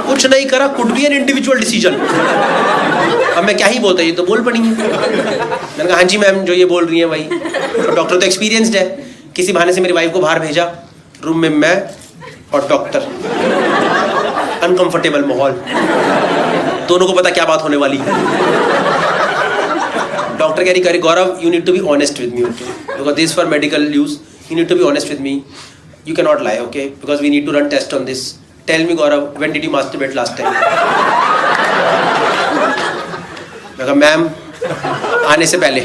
कुछ नहीं करा could be an individual decision. अब मैं क्या ही बोलता, ये तो बोल पड़ी है। मैंने कहा हाँ जी मैम जो ये बोल रही है भाई, तो डॉक्टर तो एक्सपीरियंस्ड है। किसी बहाने से मेरी वाइफ को बाहर भेजा, रूम में मैं और डॉक्टर, अनकंफर्टेबल माहौल, दोनों को पता क्या बात होने वाली है। डॉक्टर कह रही Gaurav you need to be honest with me, okay, because this for medical use, you need to be honest with me, you cannot lie, okay, because we need to run test on this. Tell me Gaurav, when did you masturbate last time? मैं कहा ma'am आने से पहले।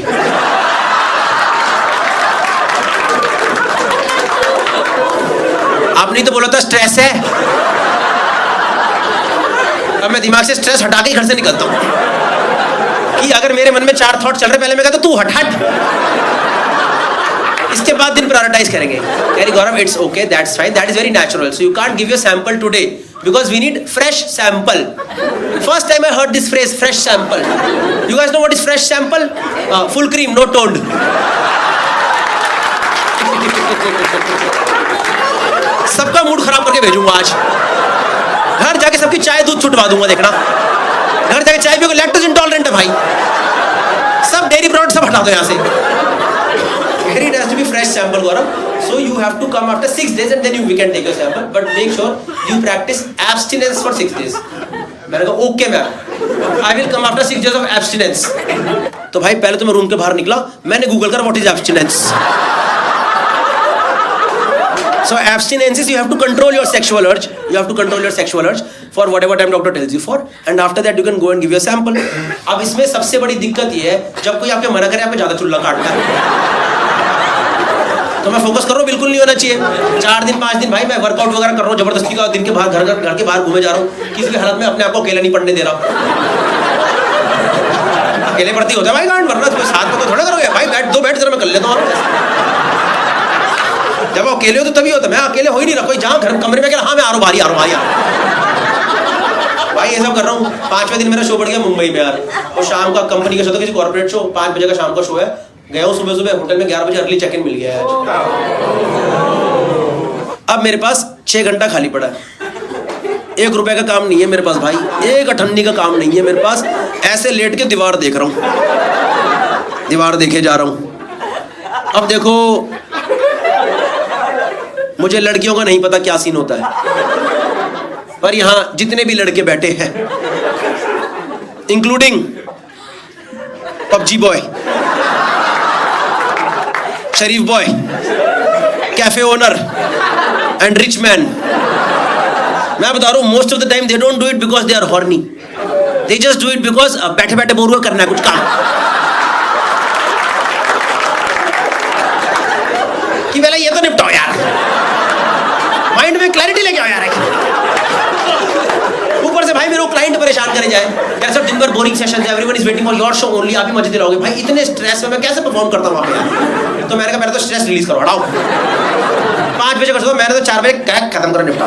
आपने तो बोला था stress है। अब मैं दिमाग से स्ट्रेस हटा के घर से निकलता हूँ कि अगर मेरे मन में 4 थॉट चल रहे, पहले मैं कहता तू हट, इसके बाद दिन प्रायोरिटाइज करेंगे। कह रही Gaurav it's okay, that's fine, that is very natural, so you can't give your sample today because we need fresh sample. First time I heard this phrase, fresh sample. You guys know what is fresh sample? Full cream, no toned. सबका mood खराब करके भेजूंगा आज। घर जाके सबकी चाय दूध छुटवा दूंगा, देखना। घर जाके चाय पियोगे, लैक्टोज इंटॉलरेंट है भाई, सब डेयरी प्रोडक्ट सब हटा दो यहाँ से। It has to be fresh sample, Gaurav. So you have to come after 6 days and then we can take your sample. But make sure you practice abstinence for 6 days. मैंने कहा okay ma'am, I will come after 6 days of abstinence. तो भाई पहले तो मैं room के बाहर निकला, मैंने गूगल करा what is abstinence. So abstinence is you have to control your sexual urge. You have to control your sexual urge for whatever time doctor tells you for, and after that you can go and give your sample. अब इसमें सबसे बड़ी दिक्कत ये है जब कोई आपके मना करे, आपको ज्यादा चुल्ला काटता है। तो मैं फोकस कर रहा हूँ, बिल्कुल नहीं होना चाहिए। 4 दिन 5 दिन भाई मैं वर्कआउट वगैरह कर रहा हूँ जबरदस्ती का, दिन के बाहर घर के बाहर घूमे जा रहा हूँ, किसी भी हालत में अपने आप को अकेला नहीं पढ़ने दे रहा। अकेले पढ़ती होता है भाई, गांड वरना तुम्हें साथ में तो थोड़ा करोगे भाई, बैठ जरा मैं कर लेता हूँ। जब अकेले हो तो तभी होता, मैं अकेले हो ही नहीं रहा, कोई जहाँ घर कमरे में हाँ मैं आ रहा हूँ, भाई ये सब कर रहा हूँ। 5वें दिन मेरा शो बढ़ गया मुंबई में यार, और शाम का कंपनी का शो था, किसी कॉर्पोरेट शो, 5 बजे का शाम का शो है। गया हूँ सुबह होटल में, 11 बजे अर्ली चेक इन मिल गया है। अब मेरे पास 6 घंटा खाली पड़ा है, 1 रुपए का काम नहीं है मेरे पास भाई, 1 अठन्नी का काम नहीं है मेरे पास। ऐसे लेट के दीवार देख रहा हूँ, दीवार देखे जा रहा हूँ। अब देखो मुझे लड़कियों का नहीं पता क्या सीन होता है, पर यहाँ जितने भी लड़के बैठे हैं इंक्लूडिंग पबजी बॉय, शरीफ boy, cafe owner and rich man, मैं बता रहा हूँ most of the time they don't do it because they are horny, they just do it because बैठे बैठे बोर करना है कुछ काम, कि पहले ये तो निपटाओ यार, माइंड में क्लैरिटी लेके आओ यार। ऊपर से भाई भाई मेरे को क्लाइंट परेशान करे जाए यार, सब दिन भर बोरिंग सेशन है, everyone is waiting for your show only, आप ही मजे दिलाओगे भाई, इतने स्ट्रेस में मैं कैसे परफॉर्म करता हूँ वहाँ पे यार। तो मैंने कहा पहले तो स्ट्रेस रिलीज करो, हटाओ 5 बजे कर सकता, मैंने तो 4 बजे कैक खत्म करो, निपटा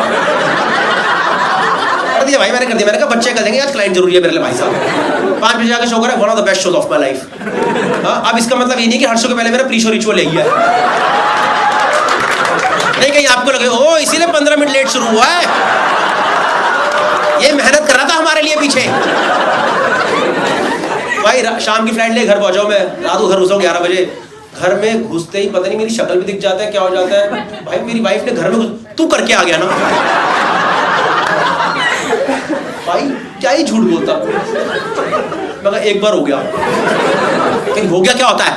कर दिया भाई, मैंने कर दिया। मैंने कहा बच्चे कर देंगे आज, क्लाइंट जरूरी है मेरे लिए भाई साहब। 5 बजे जाकर शो करा, one of the best shows of my life. अब इसका मतलब ये नहीं कि हर शो के पहले मेरा प्री शो रिचुअल यही है, नहीं कहीं आपको लगे ओ इसीलिए 15 मिनट लेट शुरू हुआ है, ये मेहनत कर रहा था हमारे लिए पीछे। भाई शाम की फ्लाइट ले घर पहुंचाओ, मैं रात को घर घुसा 11 बजे, घर में घुसते ही पता नहीं मेरी शक्ल भी दिख जाता है, क्या हो जाता है भाई, मेरी वाइफ ने घर में तू करके आ गया ना भाई, क्या ही झूठ बोलता, मगर एक बार हो गया, लेकिन हो गया क्या होता है।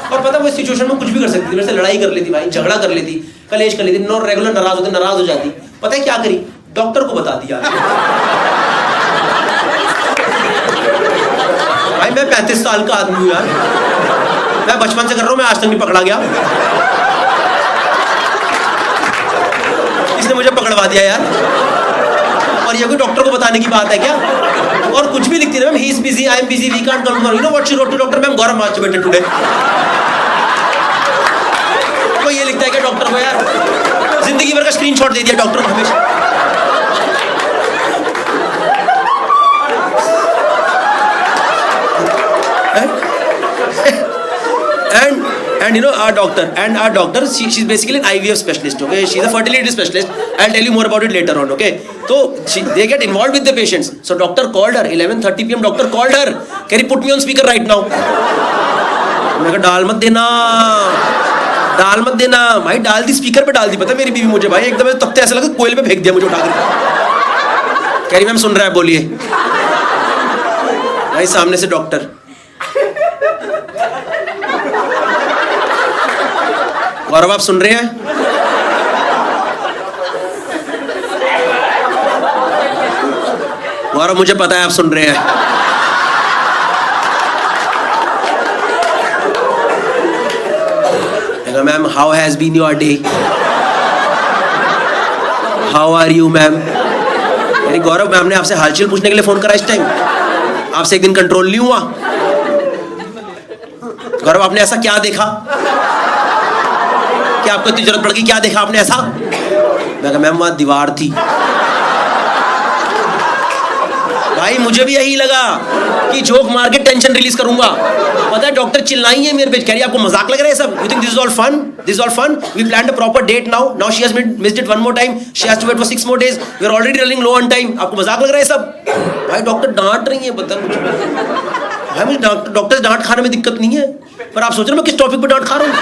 और पता वो सिचुएशन में कुछ भी कर सकती थी, मेरे से लड़ाई कर लेती भाई, झगड़ा कर लेती, कलेश कर लेती, नो रेगुलर नाराज हो जाती। पता है क्या करी, डॉक्टर को बता दिया भाई, मैं 35 साल का आदमी हूँ यार, मैं बचपन से कर रहा हूँ, मैं आज तक नहीं पकड़ा गया, इसने मुझे पकड़वा दिया यार। और ये कोई डॉक्टर को बताने की बात है क्या? और कुछ भी लिखती है ma'am, he is busy, I am busy, we can't come, you know what she wrote to doctor ma'am, Gaurav masturbated today. कोई ये लिखता है क्या डॉक्टर को यार, जिंदगी भर का स्क्रीनशॉट दे दिया डॉक्टर को हमेशा। And you know our doctor she's basically an IVF specialist, okay, she's a fertility specialist, I'll tell you more about it later on, okay. So they get involved with the patients, so doctor called her 11:30 PM, doctor called her, can you put me on speaker right now? मैं कहा डाल मत देना भाई, डाल दी speaker पे, डाल दी, पता है मेरी बीवी मुझे भाई एकदम तब तो ऐसा लगा कोयले पे फेंक दिया मुझे उठा कर, कह रही मैम सुन रहा है बोलिए। भाई सामने से डॉक्टर, गौरव आप सुन रहे हैं? गौरव मुझे पता है आप सुन रहे हैं। Ma'am how has been your day, how are you ma'am? अरे गौरव मैम ने आपसे हालचाल पूछने के लिए फोन करा इस टाइम, आपसे एक दिन कंट्रोल नहीं हुआ। गौरव आपने ऐसा क्या देखा कि आपको इतनी जरूरत पड़ गई, क्या देखा आपने ऐसा? मैं कहा मैम वहां दीवार थी। भाई मुझे भी यही लगा कि जोक मार के टेंशन रिलीज करूंगा, पता है डॉक्टर चिल्लाई है मेरे पे, कह रही है आपको मजाक लग रहा है सब, you think this is all fun, we planned a proper date now she has missed it one more time, she has to wait for 6 more days, we are already running low on time, आपको मजाक लग रहा है सब। भाई doctor डांट रही है, बता मुझे भाई, मुझे डॉक्टर डांट खाने में दिक्कत नहीं है, पर आप सोच रहे हो मैं किस टॉपिक पे डांट खा रहा हूँ,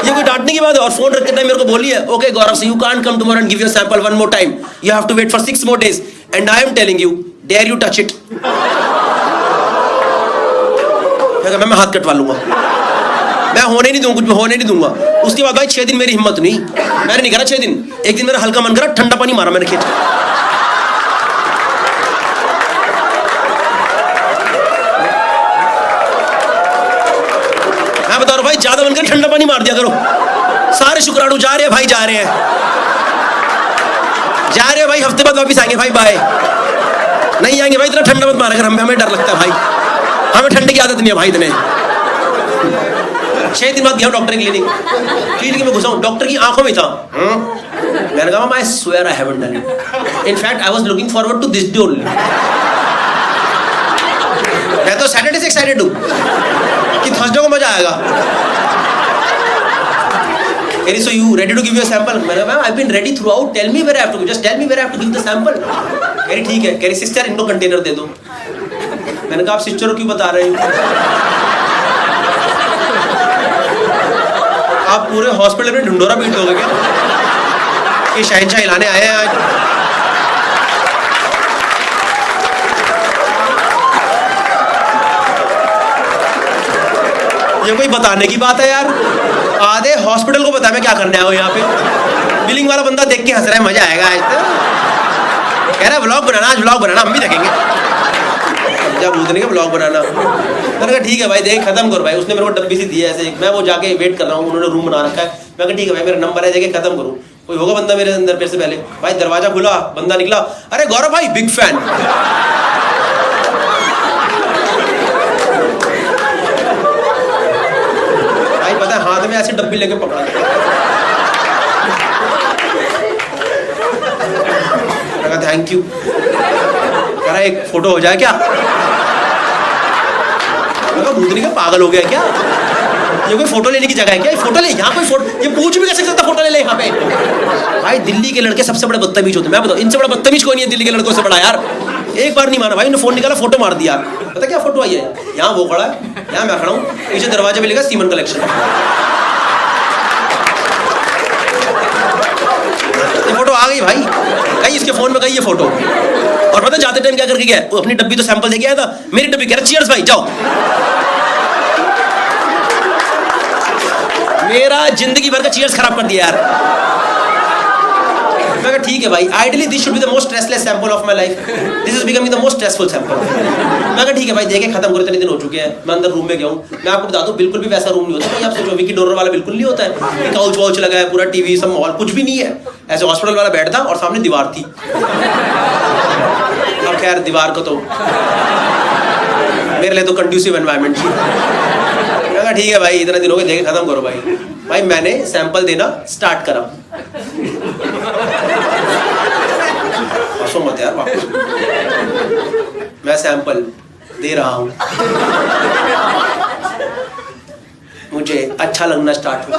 ये कोई डांटने की बात है। और फोन रखते टाइम मेरे को बोली है, okay Gaurav so you can't come tomorrow and give your sample one more time, you have to wait for 6 more days and I am telling you, dare you touch it. मैं हाथ कटवा लूंगा, मैं होने नहीं दूंगा, कुछ मैं होने नहीं दूंगा। उसके बाद भाई 6 दिन मेरी हिम्मत नहीं, मैंने नहीं करा 6 दिन, एक दिन मेरा हल्का मन करा, ठंडा पानी मारा मैंने खींच, मैं बता रहा हूँ भाई ज्यादा मन कर ठंडा पानी मार दिया करो, सारे शुक्राणु जा रहे हैं भाई, जा रहे हैं भाई, हफ्ते बाद वापस आएंगे भाई, बाय, नहीं आएंगे भाई, इतना ठंडा मत मारा कर, हमें डर लगता है भाई, हमें ठंडे की आदत नहीं है भाई इतने। 6 दिन बाद गया डॉक्टर की क्लिनिक में घुसा हूँ, डॉक्टर की आंखों में था, मैंने कहा I swear I haven't done it, in fact I was looking forward to this day only, मैं तो सैटरडे से एक्साइटेड हूँ कि थर्सडे को मजा आएगा। Keri, so you ready to give your sample? मैंने कहा I've been ready throughout. Tell me where I have to go. Just tell me where I have to give the sample. Keri ठीक है. Keri sister इनको container दे दो. मैंने कहा आप sister को क्यों बता रहे हो? आप पूरे हॉस्पिटल में ढिंढोरा पीट दोगे क्या? ये शहंशाह हिलाने आए हैं आज। ये कोई बताने की बात है यार? आधे हॉस्पिटल को पता है मैं क्या करने आया हूँ यहाँ पे। बिलिंग वाला बंदा देख के हंस रहा है, मजा आएगा आज तो। कह रहा है व्लॉग बनाना, आज व्लॉग बनाना, हम भी देखेंगे। जब भूतने के व्लॉग बनाना, मैंने कहा ठीक है भाई, देख खत्म करो भाई। उसने मेरे को डब्बी सी दी है ऐसे, मैं वो जाके वेट कर रहा हूँ, उन्होंने रूम बना रखा है। मैं कहा ठीक है भाई, मेरा नंबर है, देखे खत्म करूँ। कोई होगा बंदा मेरे अंदर मेरे से पहले। भाई दरवाजा खुला, बंदा निकला, अरे गौरव भाई बिग फैन। भाई पता है हाथ में ऐसे डब्बी लेके पकड़ा, थैंक यू, कह रहा एक फोटो हो जाए क्या? भूतनी का पागल हो गया क्या? ये कोई फोटो लेने की जगह है क्या? फोटो ले, यहाँ कोई फोटो, ये पूछ भी कैसे सकता फोटो ले ले यहाँ पे? भाई दिल्ली के लड़के सबसे बड़े बदतमीज होते हैं, मैं बताऊँ इनसे बड़ा बदतमीज कोई नहीं है दिल्ली के लड़कों से बड़ा यार। एक बार नहीं माना भाई, उन्होंने फोन निकाला, फोटो मार दिया। पता क्या फोटो आई है? यहाँ वो खड़ा है, यहाँ मैं खड़ा हूँ, पीछे दरवाजे में लिखा सीमन कलेक्शन। ये फोटो आ गई भाई, कहीं इसके फोन में गई ये फोटो। और पता जाते टाइम क्या करके गया? वो अपनी डब्बी तो सैंपल दे के आया था, मेरी डब्बी कह रहा चीयर्स भाई जाओ। मेरा जिंदगी भर का चीयर्स खराब कर दिया यार। मैं कहा ठीक है भाई, ideally this should be the most stressless sample of my life, this is becoming the most stressful sample. मैं कहा ठीक है भाई, देखे खत्म करो, इतने दिन हो चुके हैं। मैं अंदर रूम में गया हूँ, मैं आपको बता दूं बिल्कुल भी वैसा रूम नहीं होता भाई। आप सोचो विकी डोनर वाला बिल्कुल नहीं होता है, काउच वाउच लगा है, पूरा टीवी सब मॉल कुछ भी नहीं है, ऐसे हॉस्पिटल वाला बेड था और सामने दीवार थी। अब खैर दीवार को तो मेरे लिए तो कंड्यूसिव एनवायरनमेंट थी। मैं कहा ठीक है भाई, इतने दिन हो गए, देखे खत्म करो भाई। भाई मैंने सैंपल देना स्टार्ट करा, हंसो मत यार वापस। मैं सैंपल दे रहा हूं, मुझे अच्छा लगना स्टार्ट हुआ,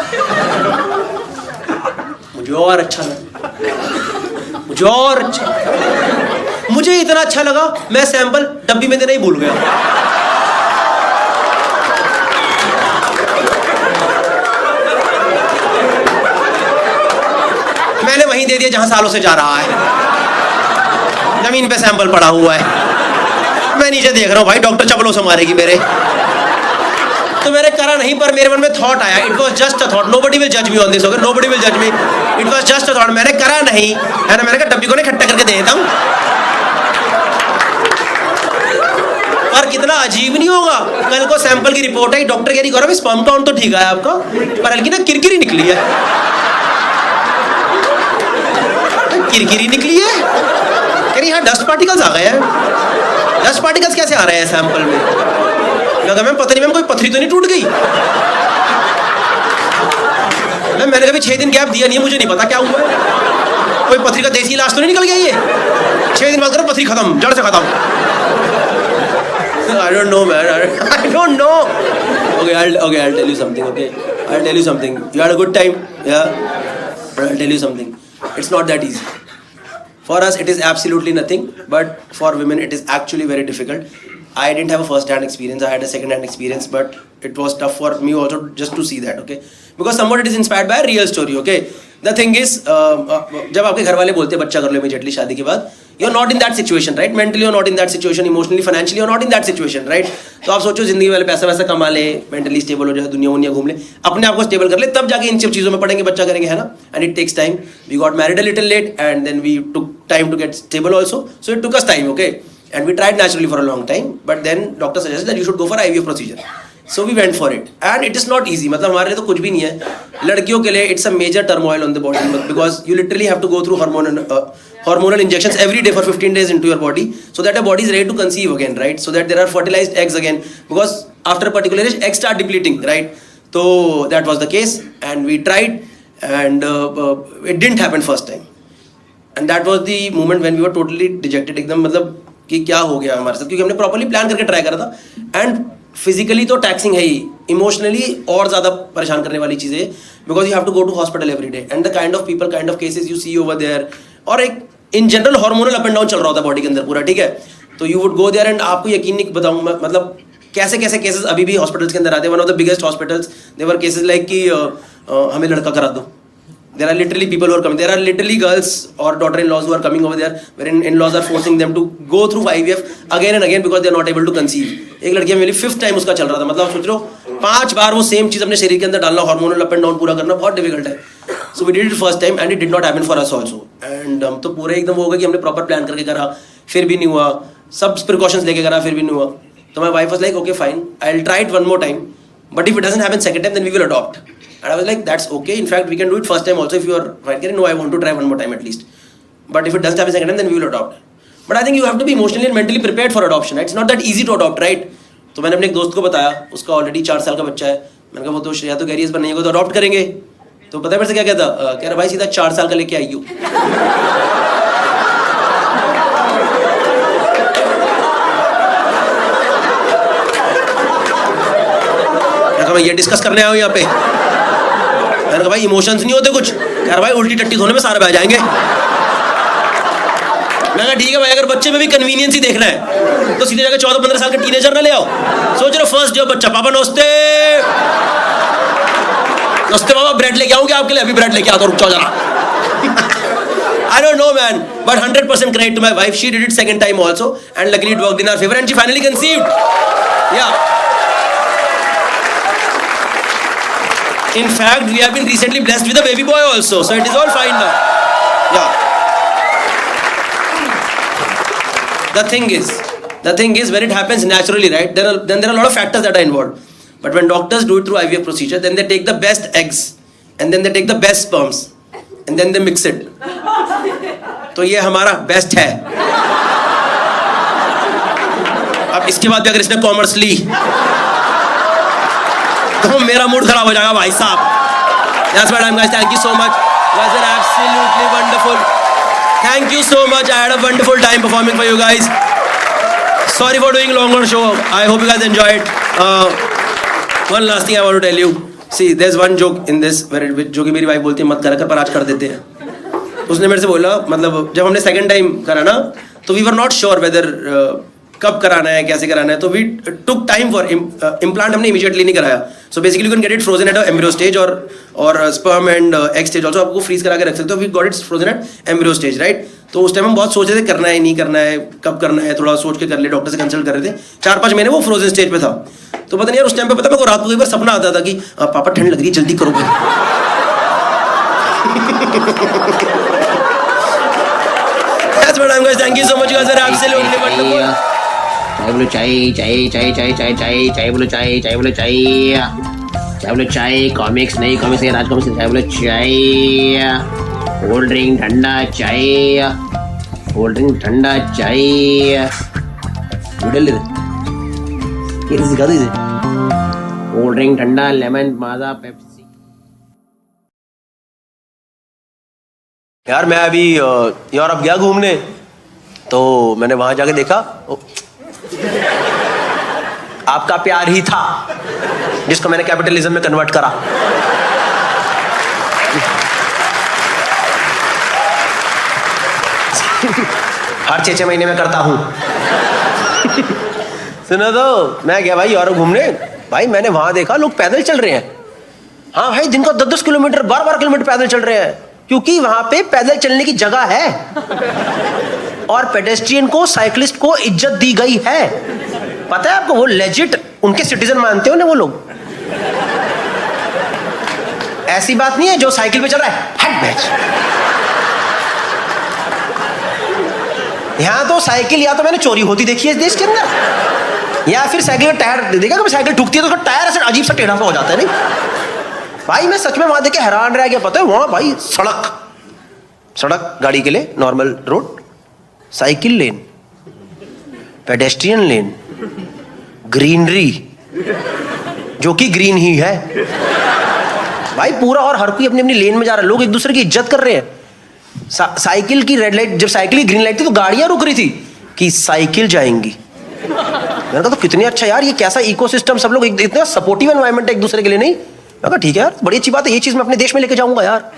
मुझे और अच्छा लगा, मुझे और अच्छा, मुझे इतना अच्छा लगा मैं सैंपल डब्बी में देना ही भूल गया। मैंने वहीं दे दिया जहां सालों से जा रहा है, जमीन पे सैंपल पड़ा हुआ है, मैं नीचे देख रहा हूँ भाई डॉक्टर चपलों से मारेगी मेरे। तो मैंने करा नहीं, पर मेरे मन में थॉट आया, it was just a thought, nobody will जज me on this, okay, nobody will जज मी, it was just a thought. मैंने करा नहीं है ना, मैंने कहा डब्बी को नहीं इकट्ठा करके दे देता हूँ। पर कितना अजीब नहीं होगा, कल को सैंपल की रिपोर्ट है, डॉक्टर कह रही गौरव स्पर्म काउंट तो ठीक है आपका, पर हल्की ना किरकिरी निकली है। किरकिरी निकली है, कह रही हाँ डस्ट पार्टिकल्स आ गए हैं। डस्ट पार्टिकल्स कैसे आ रहे हैं सैंपल में? लगा मैम पता नहीं मैम कोई पथरी तो नहीं टूट गई? मैंने कभी 6 दिन गैप दिया नहीं है, मुझे नहीं पता क्या हुआ है, कोई पथरी का देसी इलाज तो नहीं निकल गया ये? 6 दिन बाद करो पथरी खत्म, जड़ से खत्म। I don't know man, I don't know. Okay, I'll tell you something, okay? I'll tell you something. You had a good time? Yeah? But I'll tell you something. It's not that easy. For us, it is absolutely nothing, but for women, it is actually very difficult. I didn't have a first-hand experience. I had a second-hand experience, but it was tough for me also just to see that, okay? Because somewhat it is inspired by a real story, okay? The thing is, जब आपके घर वाले बोलते हैं बच्चा कर लो immediately शादी के बाद, you're not in that situation, right? Mentally you're not in that situation, emotionally, financially you're not in that situation, right? तो आप सोचो जिंदगी वाले पैसा वैसा कमा ले, mentally stable हो जाए, दुनिया घूम ले, अपने आप को stable कर ले, तब जाके इन सब चीज़ों में पड़ेंगे, बच्चा करेंगे, है ना? And it takes time. We got married a little late, and then we took time to get stable also. So it took us time, okay? And we tried naturally for a long time, but then doctor suggested that you should go for IVF procedure. So we went for it, and it is not easy. मतलब हमारे लिए तो कुछ भी नहीं है. लड़कियों के लिए it's a major turmoil on the body because you literally have to go through hormonal injections every day for 15 days into your body, so that your body is ready to conceive again, right? So that there are fertilized eggs again, because after a particular age, eggs start depleting, right? So that was the case, and we tried, and it didn't happen first time, and that was the moment when we were totally dejected. एकदम मतलब कि क्या हो गया हमारे साथ, क्योंकि हमने प्रॉपर्ली प्लान करके ट्राई करा था, एंड फिजिकली तो टैक्सिंग है ही, इमोशनली और ज़्यादा परेशान करने वाली चीज़ें, because you have to go to hospital every day, and the kind of people, kind of cases you see over there, और एक in general hormonal up and down चल रहा होता है बॉडी के अंदर पूरा, ठीक है? तो you would go there, and आपको यकीन नहीं बताऊँ मतलब कैसे कैसे केसेस अभी भी हॉस्पिटल्स के अंदर आते हैं. One of the biggest hospitals, there were cases like कि हमें लड़का करा दो. There are literally people who are coming. There are literally girls or daughter-in-laws who are coming over there, wherein in-laws are forcing them to go through IVF again and again because they are not able to conceive. एक लड़की मेरी 5th time उसका चल रहा था. मतलब सोच लो 5 बार वो सेम चीज़ अपने शरीर के अंदर डालना, हार्मोनल अप एंड डाउन पूरा करना बहुत डिफिकल्ट है. So we did it first time and it did not happen for us also. And हम तो पूरे एकदम हो गए कि हमने प्रॉपर प्लान करके करा, फिर भी नहीं हुआ. सब प्रिकॉशंस लेके करा, फिर भी नहीं हुआ. तो my wife was like, okay fine, I'll try it one more time. But if it doesn't happen second time, then we will adopt. And I was like, that's okay. In fact, we can do it first time also if you are fine. No, I want to try one more time at least. But if it doesn't happen second time, then we will adopt. But I think you have to be emotionally and mentally prepared for adoption. It's not that easy to adopt, right? तो मैंने अपने एक दोस्त को बताया, उसका already 4 साल का बच्चा है. मैंने कहा वो तो श्रेया तो कह रही है इस बार नहीं होगा तो अडॉप्ट करेंगे. तो पता है मेरे से क्या कहता? कह रहा भाई सीधा 4 साल का लेके आई हो. मैं ये डिस्कस करने आया हूँ यहाँ पे. मैंने कहा भाई इमोशंस नहीं होते कुछ. कह रहा भाई उल्टी टट्टी धोने में सारे बह जाएंगे. मैं कहा ठीक है भाई, अगर बच्चे में भी कन्वीनियंस ही देखना है तो सीधे जाकर 14-15 साल का टीनेजर ना ले आओ. सोच रहे फर्स्ट डे बच्चा, पापा नमस्ते. नमस्ते पापा, ब्रेड लेके आऊँ क्या आपके लिए? अभी ब्रेड लेके आता हूँ, रुक जाओ जरा. I don't know man, but 100% credit to my wife. She did it second time also and luckily it worked in our favor and she finally conceived. Yeah. In fact, we have been recently blessed with a baby boy also, so it is all fine now. Yeah. The thing is, when it happens naturally, right? Then there are a lot of factors that are involved. But when doctors do it through IVF procedure, then they take the best eggs, and then they take the best sperms, and then they mix it. तो ये हमारा best है. अब इसके बाद भी अगर इसने कॉमर्स ली तो मेरा मूड खराब हो जाएगा भाई साहब. That's my time guys. Thank you so much. You guys are absolutely wonderful. Thank you so much. I had a wonderful time performing for you guys. Sorry for doing longer show. I hope you guys enjoyed. One last thing I want to tell you. See, there's one joke in this where जो कि मेरी wife बोलती है मत करा कर, पर आज कर देते हैं. उसने मेरे से बोला, मतलब जब हमने सेकंड टाइम करा ना तो we were not sure whether कब कराना है, कैसे कराना है. तो we took time for implant. हमने इमीडिएटली नहीं कराया. So basically you can get it frozen at embryo stage और sperm and egg stage also आपको फ्रीज करा के रख सकते हो. We got it frozen at embryo stage, right. तो उस टाइम हम बहुत सोच रहे थे करना है नहीं करना है, कब करना है, थोड़ा सोच के कर ले. डॉक्टर से कंसल्ट कर रहे थे. 4-5 महीने वो फ्रोजन स्टेज पे था. तो पता नहीं यार उस टाइम पे पता मेरे को रात को एक बार सपना आता था कि पापा ठंड लग रही है जल्दी करो भाई. That's what I'm guys. Thank you so much. You guys are absolutely wonderful. चाय बोलो चाय चाय चाय चाय चाय चाय चाय बोलो चाय चाय बोलो चाय चाय बोलो चाय. कॉमिक्स नहीं, कॉमिक्स नहीं, राज कॉमिक्स. चाय बोलो चाय. कोल्ड ड्रिंक ठंडा चाय. कोल्ड ड्रिंक ठंडा चाय. उड़ल ये सिखा दीजिए. कोल्ड ड्रिंक ठंडा, लेमन, माजा, पेप्सी. यार मैं अभी यूरोप गया घूमने, तो मैंने वहां जाके देखा आपका प्यार ही था जिसको मैंने कैपिटलिज्म में कन्वर्ट करा. हर 6-6 महीने में करता हूं. सुनो तो मैं गया भाई यूरोप घूमने. भाई मैंने वहां देखा लोग पैदल चल रहे हैं. हाँ भाई दिन का 10-10 किलोमीटर 12-12 किलोमीटर पैदल चल रहे हैं, क्योंकि वहां पे पैदल चलने की जगह है और पेडेस्ट्रियन को, साइकिलिस्ट को इज्जत दी गई है. पता है आपको, वो लेजिट उनके सिटीजन मानते हो ना वो लोग. ऐसी बात नहीं है जो साइकिल पे चल रहा है हट बैच. यहां तो साइकिल या तो मैंने चोरी होती देखी है इस देश के अंदर, या फिर साइकिल का टायर देखा कभी साइकिल ठुकती है तो उसका टायर ऐसे अजीब सा टेढ़ा सा हो जाता है. नहीं भाई मैं सच में वहां देख के हैरान रह गया. पता है वहां भाई सड़क गाड़ी के लिए नॉर्मल रोड, साइकिल लेन, पेडेस्ट्रियन लेन, ग्रीनरी जो कि ग्रीन ही है भाई पूरा, और हर कोई अपनी अपनी लेन में जा रहा है. लोग एक दूसरे की इज्जत कर रहे हैं. साइकिल की रेड लाइट, जब साइकिल की ग्रीन लाइट थी तो गाड़ियां रुक रही थी कि साइकिल जाएंगी. मैंने कहा तो कितनी अच्छा यार, ये कैसा इकोसिस्टम, सब लोग इतना सपोर्टिव एनवायरनमेंट है एक दूसरे के लिए. नहीं मैं कहा ठीक है यार, बड़ी अच्छी बात है, ये चीज मैं अपने देश में लेके जाऊंगा यार.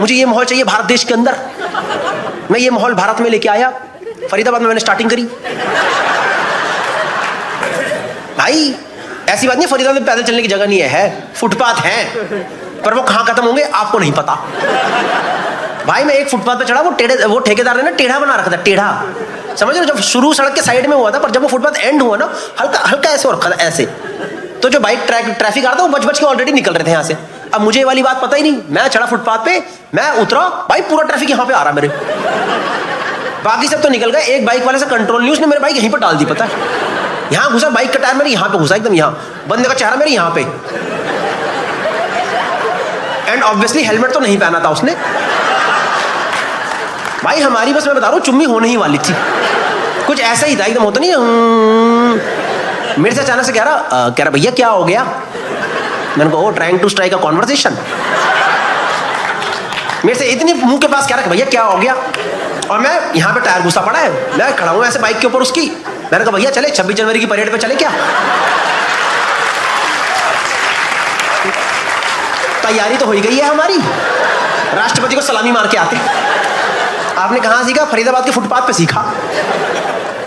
मुझे ये माहौल चाहिए भारत देश के अंदर. मैं ये माहौल भारत में लेके आया. फरीदाबाद में मैंने स्टार्टिंग करी. भाई ऐसी बात नहीं फरीदाबाद में पैदल चलने की जगह नहीं है, फुटपाथ है, पर वो कहां खत्म होंगे आपको नहीं पता. भाई मैं एक फुटपाथ पे चढ़ा, वो ठेकेदार ने ना टेढ़ा बना रखा था. टेढ़ा समझ रहे हो, जब शुरू सड़क के साइड में हुआ था, पर जब वो फुटपाथ एंड हुआ ना हल्का ऐसे और ऐसे, तो जो बाइक ट्रैफिक आ रहा था वो बच के ऑलरेडी निकल रहे थे यहाँ से. अब मुझे ये वाली बात पता ही नहीं. मैं चढ़ा फुटपाथ पे, मैं उतरा, भाई पूरा ट्रैफिक यहाँ पे आ रहा मेरे. बाकी सब तो निकल गए. एक बाइक वाले से कंट्रोल नहीं, उसने मेरे बाइक यहीं पर डाल दी. पता है यहाँ घुसा, बाइक का टायर मेरे यहाँ पे घुसा, एकदम यहाँ. बंदे का चेहरा मेरे यहाँ पे. एंड ऑब्वियसली हेलमेट तो नहीं पहना था उसने। भाई हमारी बस मैं बता रहा हूँ चुम्मी होने ही वाली थी, कुछ ऐसा ही था एकदम, होता नहीं मेरे से अचानक से कह रहा भैया क्या हो गया। मैंने कहा trying to strike a conversation. मेरे से इतनी मुंह के पास कह रहा भैया क्या हो गया, और मैं यहाँ पे टायर घुसा पड़ा है, मैं खड़ा हूँ ऐसे बाइक के ऊपर उसकी। मैंने कहा भैया चले 26 जनवरी की परेड पे चले क्या। तैयारी तो हो ही गई है हमारी, राष्ट्रपति को सलामी मार के आते। आपने कहाँ सीखा? फरीदाबाद के फुटपाथ पे सीखा।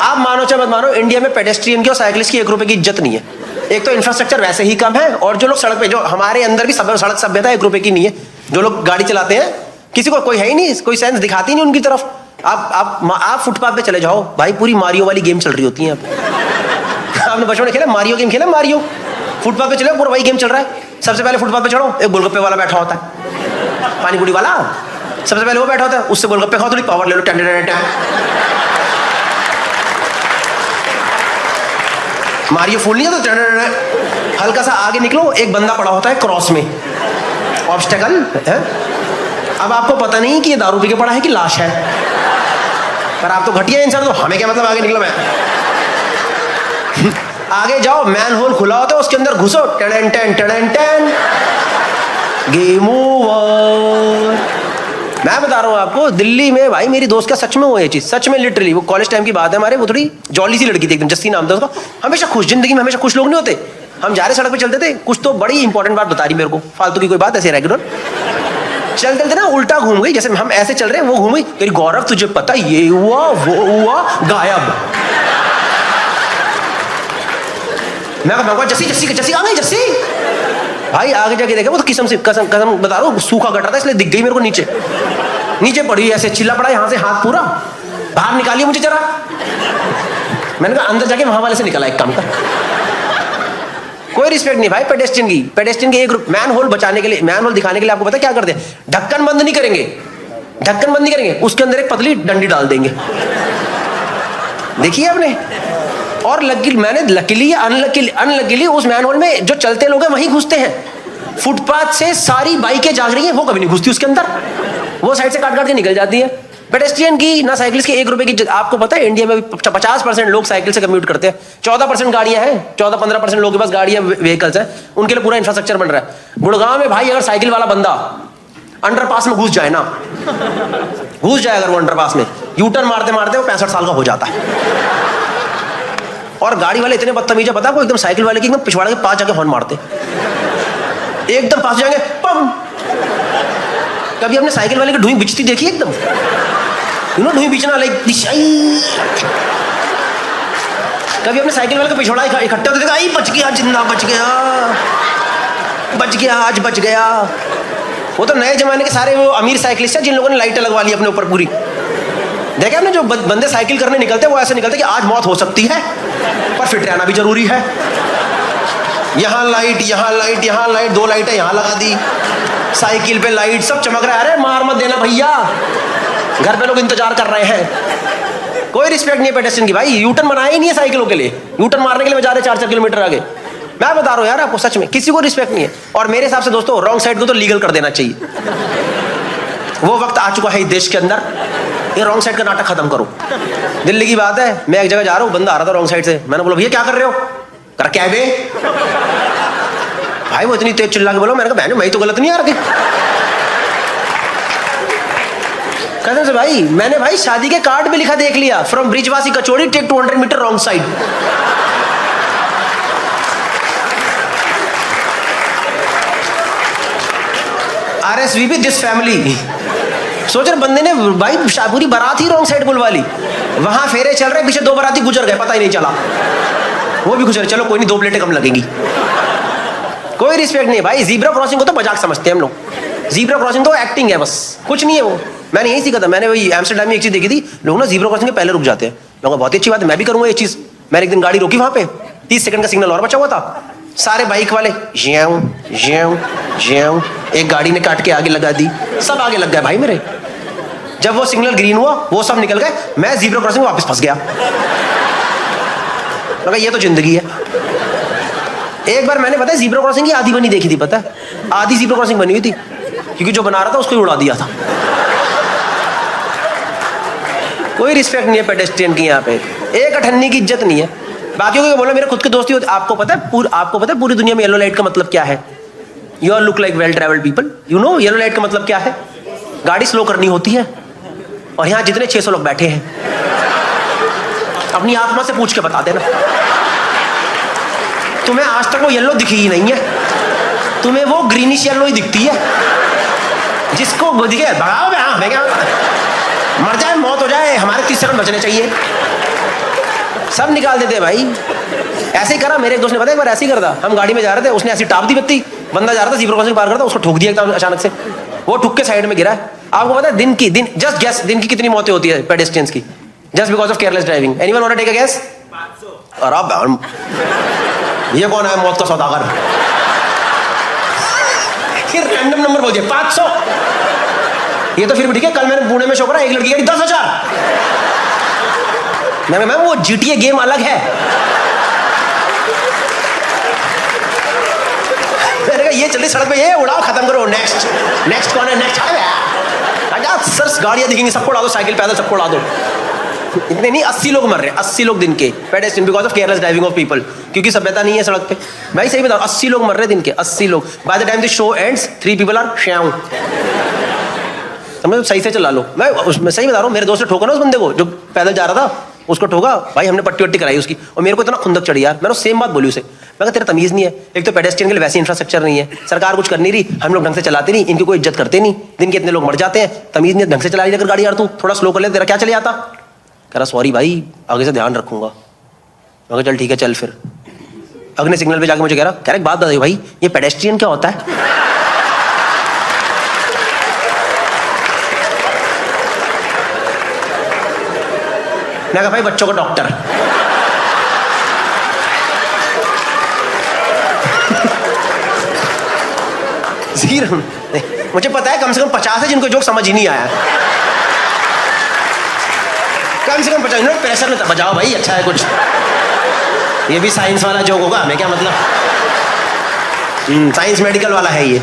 आप मानो चाहे मत मानो, इंडिया में पेडेस्ट्रियन की और साइकिलिस्ट की 1 रुपए की इज्जत नहीं है। एक तो इंफ्रास्ट्रक्चर वैसे ही कम है, और जो लोग सड़क पे, जो हमारे अंदर भी सड़क सभ्यता 1 रुपए की नहीं है। जो लोग गाड़ी चलाते हैं किसी को कोई है ही नहीं, कोई सेंस दिखाती नहीं उनकी तरफ। आप फुटपाथ पे चले जाओ भाई, पूरी मारियो वाली गेम चल रही होती है। आपने बचपन में खेला मारियो गेम, खेला मारियो? फुटपाथ पे चले पूरा वही गेम चल रहा है। सबसे पहले फुटपाथ पे चढ़ो, एक गोलगप्पे वाला बैठा होता है, पानी पूरी वाला, सबसे पहले वो बैठा होता है, उससे गोलगप्पे खाओ, थोड़ी पावर ले लो, मारियो फूल नहीं जाता, हल्का सा आगे निकलो, एक बंदा पड़ा होता है क्रॉस में, ऑब्स्टेकल है। अब आपको पता नहीं कि ये दारू पी के पड़ा है कि लाश है, पर आप तो घटिया इंसान, तो हमें क्या मतलब आगे निकलो। मैं आगे जाओ, मैन होल खुला होता है, उसके अंदर घुसो, ten ten ten ten, game over. मैं बता रहा हूँ आपको, दिल्ली में भाई मेरी दोस्त का सच में वो ये चीज, सच में लिटरली, वो कॉलेज टाइम की बात है हमारे, वो थोड़ी जॉली सी लड़की थी एकदम, जस्सी नाम था उसका। हमेशा खुश, जिंदगी में हमेशा खुश लोग नहीं होते। हम जा रहे सड़क पे चलते थे, कुछ तो बड़ी इंपॉर्टेंट बात बता रही मेरे को, फालतू की कोई बात, ऐसे रेगुलर चलते थे ना, उल्टा घूम गई, जैसे हम ऐसे चल रहे हैं वो घूम गई, तेरी गौरव तुझे पता ये हुआ वो हुआ, गायब। मैं कहूँगा जस्सी जस्सी जस्सी आ गई जस्सी। भाई आगे जाके देखा वो तो कसम कसम बता रहा हूँ, सूखा कट रहा था इसलिए दिख गई मेरे को, नीचे पड़ी ऐसे चिल्ला पड़ा, यहाँ से हाथ पूरा बाहर निकालिए मुझे जरा। मैंने कहा अंदर जाके वहां वाले से निकला, एक काम कर। कोई रिस्पेक्ट नहीं भाई पेडेस्ट्रियन की एक ग्रुप। मैन होल बचाने के लिए, मैन होल दिखाने के लिए आपको पता क्या करते हैं? ढक्कन बंद नहीं करेंगे, ढक्कन बंद नहीं करेंगे, उसके अंदर एक पतली डंडी डाल देंगे। देखिए आपने। और मैंने लकीली अनलकीली उस मैन होल में जो चलते लोग हैं वहीं घुसते हैं। फुटपाथ से सारी बाइकें जाग रही हैं, वो कभी नहीं घुसती उसके अंदर, वो साइड से काट के निकल जाती है। पेडेस्ट्रियन की ना साइकिलिस्ट की 1 रुपए की। आपको पता है इंडिया में भी 50% लोग साइकिल से कम्यूट करते हैं, 14% गाड़ियां हैं, 14-15% लोगों के पास गाड़ियां व्हीकल्स हैं, उनके लिए पूरा इंफ्रास्ट्रक्चर बन रहा है। गुड़गांव में भाई अगर साइकिल वाला बंदा अंडरपास में घुस जाए ना, घुस जाए अगर वो अंडरपास में, यूटर्न मारते मारते वो 65 साल का हो जाता है। और गाड़ी वाले इतने बदतमीज है, पता है आपको, एकदम साइकिल वाले की एकदम पिछवाड़े के पास जाके हॉर्न मारते, एकदम पास जाएंगे पम। कभी हमने साइकिल वाले की ढूंढी बिचती देखी एकदम, ढूंढी बिचना लाइक। कभी अपने साइकिल वाले का पिछवाड़ा इकट्ठा होते देखा, आई बच गया, जिंदा बच गया, आज बच गया। वो तो नए जमाने के सारे वो अमीर साइकिलिस्ट हैं जिन लोगों ने लाइटें लगवा ली अपने ऊपर पूरी। देखा आपने, जो बंदे साइकिल करने निकलते हैं वो ऐसे निकलते हैं कि आज मौत हो सकती है पर फिट रहना भी जरूरी है। यहाँ लाइट, यहाँ लाइट, यहाँ लाइट, 2 लाइटें यहाँ लगा दी, साइकिल पे लाइट, सब चमक रहा है। अरे मार मत देना भैया, घर पे लोग इंतजार कर रहे हैं। कोई रिस्पेक्ट नहीं है पेडेस्ट्रियन की भाई। यूटर्न बनाया ही नहीं है साइकिलों के लिए, यूटर्न मारने के लिए जा रहे 4-4 किलोमीटर आगे। मैं बता रहा हूँ यार आपको, सच में किसी को रिस्पेक्ट नहीं है। और मेरे हिसाब से दोस्तों रॉन्ग साइड को तो लीगल कर देना चाहिए। वो वक्त आ चुका है देश के अंदर, ये रॉन्ग साइड का नाटक खत्म करो। दिल्ली की बात है, मैं एक जगह जा रहा हूँ, बंदा आ रहा था रॉन्ग साइड से, मैंने बोला भैया क्या कर रहे हो? कर क्या है बे? भाई वो इतनी तेज चिल्ला के बोला, मैंने कहा बहन मैं तो गलत नहीं आ रही। कसम से भाई, मैंने भाई शादी के कार्ड पे लिखा देख लिया, from Brijwasi kachori take 200 metre wrong side. RSVP this family. सोच रहे बंदे ने भाई पूरी बारात ही रॉन्ग साइड बुलवा ली। वहां फेरे चल रहे, पीछे 2 बाराती गुजर गए, पता ही नहीं चला, वो भी गुजर। चलो कोई नहीं, 2 प्लेटें कम लगेंगी। कोई रिस्पेक्ट नहीं भाई। जीब्रा क्रॉसिंग को तो मजाक समझते हैं हम लोग। जीब्रा क्रॉसिंग तो एक्टिंग है, बस कुछ नहीं है वो। मैंने यही सीखा था, मैंने वही एम्स्टरडैम में एक चीज देखी थी, लोग ना जीब्रा क्रॉसिंग के पहले रुक जाते हैं। लोगों बहुत ही अच्छी बात है, मैं भी करूंगा ये चीज। मैंने एक दिन गाड़ी रोकी वहां पे, 30 सेकंड का सिग्नल और बचा हुआ था। सारे बाइक वाले ज्याऊ ज्याऊ ज्याऊ, एक गाड़ी ने काट के आगे लगा दी, सब आगे लग गए भाई मेरे। जब वो सिग्नल ग्रीन हुआ वो सब निकल गए, मैं जीब्रा क्रॉसिंग में वापस फंस गया। लगा ये तो जिंदगी है। एक बार मैंने पता है जीब्रा क्रॉसिंग की आधी बनी देखी थी, पता है आधी जीब्रा क्रॉसिंग बनी हुई थी। क्योंकि जो बना रहा था उसको ही उड़ा दिया था। कोई रिस्पेक्ट नहीं है पेडेस्ट्रियन की यहाँ पे, एक अठन्नी की इज्जत नहीं है। बाकियों को बोला मेरे खुद के दोस्ती होते। आपको पता है पूरी दुनिया में येलो लाइट का मतलब क्या है? You are look like well travelled people, you know yellow light का मतलब क्या है? गाड़ी स्लो करनी होती है। और यहाँ जितने 600 लोग बैठे हैं, अपनी आत्मा से पूछ के बता देना, तुम्हें आज तक वो येलो दिखी ही नहीं है, तुम्हें वो ग्रीनिश येलो ही दिखती है। जिसको दिखे भगाओ, मैं क्या मर जाए मौत हो जाए, हमारे 30 सेकंड बचने चाहिए। सब निकाल देते हैं भाई। ऐसे ही करा मेरे एक दोस्त ने, पता है एक बार ऐसे ही करता, हम गाड़ी में जा रहे थे, उसने ऐसी टाप दी बत्ती, बंदा जा रहा था ज़ीब्रा क्रॉसिंग पार करता, उसको ठोक दिया एकदम अचानक से, वो ठुक के साइड में गिरा। आपको पता है दिन की कितनी मौतें होती है पेडेस्ट्रियंस की, just because of careless driving? Anyone want to take a guess? 500। और ये कौन है मौत का सौदागर? फिर रैंडम नंबर बोल दिया 500। ये तो फिर भी ठीक है। कल मैंने पुणे में शो करा, एक लड़की गाड़ी 10,000। मैम वो GTA गेम अलग है। मैंने कहा ये चलती सड़क पे ये उड़ाओ, खत्म करो, नेक्स्ट कौन है? नेक्स्ट सर गाड़ियां दिखेंगी, सबको उड़ा दो, साइकिल पैदल सबको उड़ा दो। इतने नहीं, 80 लोग मर रहे हैं, 80 लोग दिन के pedestrian because of careless driving of people, क्योंकि सभ्यता नहीं है सड़क पे। मैं सही बता रहा हूं, 80 लोग मर रहे हैं दिन के, 80 लोग। By the time the show ends 3 people are श्याम। समझो, सही से चला लो। मैं सही बता रहा हूँ, मेरे दोस्त ने ठोका ना उस बंदे को जो पैदल जा रहा था, उसको ठोका भाई, हमने पट्टी वट्टी कराई उसकी, और मेरे को इतना खुंदक चढ़ी यार। मैंने सेम बात बोली उसे, मैं कहा तेरा तमीज़ नहीं है, एक तो पेडेस्ट्रियन के लिए वैसी इंफ्रास्ट्रक्चर नहीं है, सरकार कुछ कर नहीं रही, हम लोग ढंग से चलाते नहीं, इनकी कोई इज्जत करते नहीं, दिन के इतने लोग मर जाते हैं, तमीज़ नहीं है, ढंग से चला रही अगर गाड़ी यार, तू थोड़ा स्लो कर ले, तेरा क्या चले आता? कह रहा सॉरी भाई, आगे से ध्यान रखूंगा। मैं कहा चल ठीक है चल। फिर अगले सिग्नल पे जाके मुझे कह रहा एक बात बता भाई, ये पेडेस्ट्रियन क्या होता है? मैं कहा भाई बच्चों का डॉक्टर। मुझे पता है कम से कम 50 है जिनको जोक समझ ही नहीं आया। कम से कम 50 मिनट प्रेशर में बजाओ भाई, अच्छा है कुछ। ये भी साइंस वाला जोक होगा, मैं क्या मतलब, साइंस मेडिकल वाला है ये।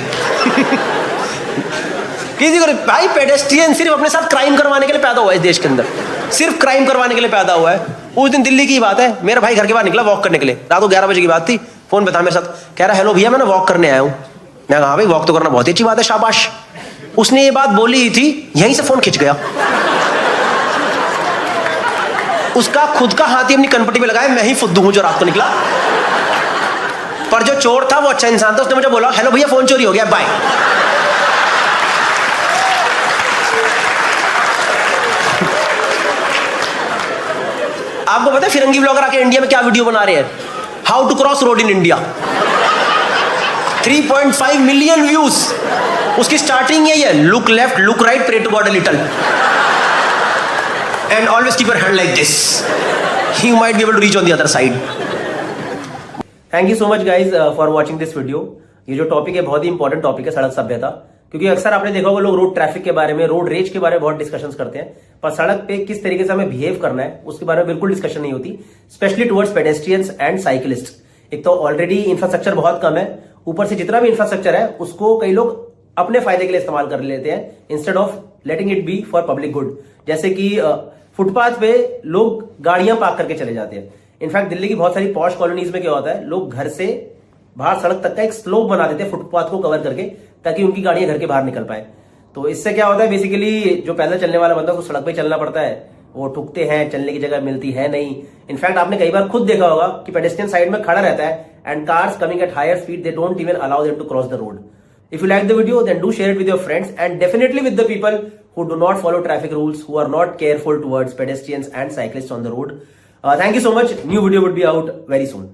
किसी को भाई, पेडेस्ट्रियन सिर्फ अपने साथ क्राइम करवाने के लिए पैदा हुआ है इस देश के अंदर, सिर्फ क्राइम करवाने के लिए पैदा हुआ है। उस दिन दिल्ली की बात है, मेरा भाई घर के बाहर निकला वॉक करने के लिए, रात को 11 बजे की बात थी, फोन पे था मेरे साथ, कह रहा हेलो भैया मैं वॉक करने आया हूँ। मैं कहा भाई वॉक तो करना बहुत ही अच्छी बात है, शाबाश। उसने ये बात बोली थी, यहीं से फोन खिंच गया। उसका खुद का हाथ ही अपनी कनपट्टी पे लगाया, मैं ही फुद्दू हूं जो रात को निकला। पर जो चोर था वो अच्छा इंसान था, उसने मुझे बोला हेलो भैया फोन चोरी हो गया, बाय। आपको पता है फिरंगी ब्लॉगर आके इंडिया में क्या वीडियो बना रहे हैं? How to cross road in India. 3.5 million views. उसकी स्टार्टिंग यही है, look left look right, pray to God a little and always keep your hand like this. You might be able to reach on the other side. Thank you so much guys for watching this video. ये जो topic है बहुत ही important topic है, सड़क सभ्यता। क्योंकि अक्सर आपने देखा होगा लोग रोड ट्रैफिक के बारे में, रोड रेज के बारे में बहुत डिस्कशंस करते हैं, पर सड़क पे किस तरीके से हमें बिहेव करना है उसके बारे में बिल्कुल डिस्कशन नहीं होती, specially towards pedestrians and cyclist. एक तो ऑलरेडी इंफ्रास्ट्रक्चर बहुत कम है, ऊपर से जितना भी इंफ्रास्ट्रक्चर है उसको कई लोग अपने फायदे के लिए इस्तेमाल कर लेते हैं instead of letting it be for public good. जैसे कि फुटपाथ पे लोग गाड़ियां पार्क करके चले जाते हैं। इनफैक्ट दिल्ली की बहुत सारी पॉश कॉलोनीज में क्या होता है, लोग घर से बाहर सड़क तक का एक स्लोप बना देते हैं फुटपाथ को कवर करके, ताकि उनकी गाड़ियां घर के बाहर निकल पाए। तो इससे क्या होता है, बेसिकली जो पैदल चलने वाला बंदा उसको सड़क पे चलना पड़ता है, वो ठुकते हैं, चलने की जगह मिलती है नहीं। इनफैक्ट आपने कई बार खुद देखा होगा कि पेडेस्ट्रियन साइड में खड़ा रहता है and cars coming at higher speed, they don't even allow them to cross the road. If you like the video, then do share it with your friends and definitely with the people who do not follow traffic rules, who are not careful towards pedestrians and cyclists on the road. Thank you so much. New video would be out very soon.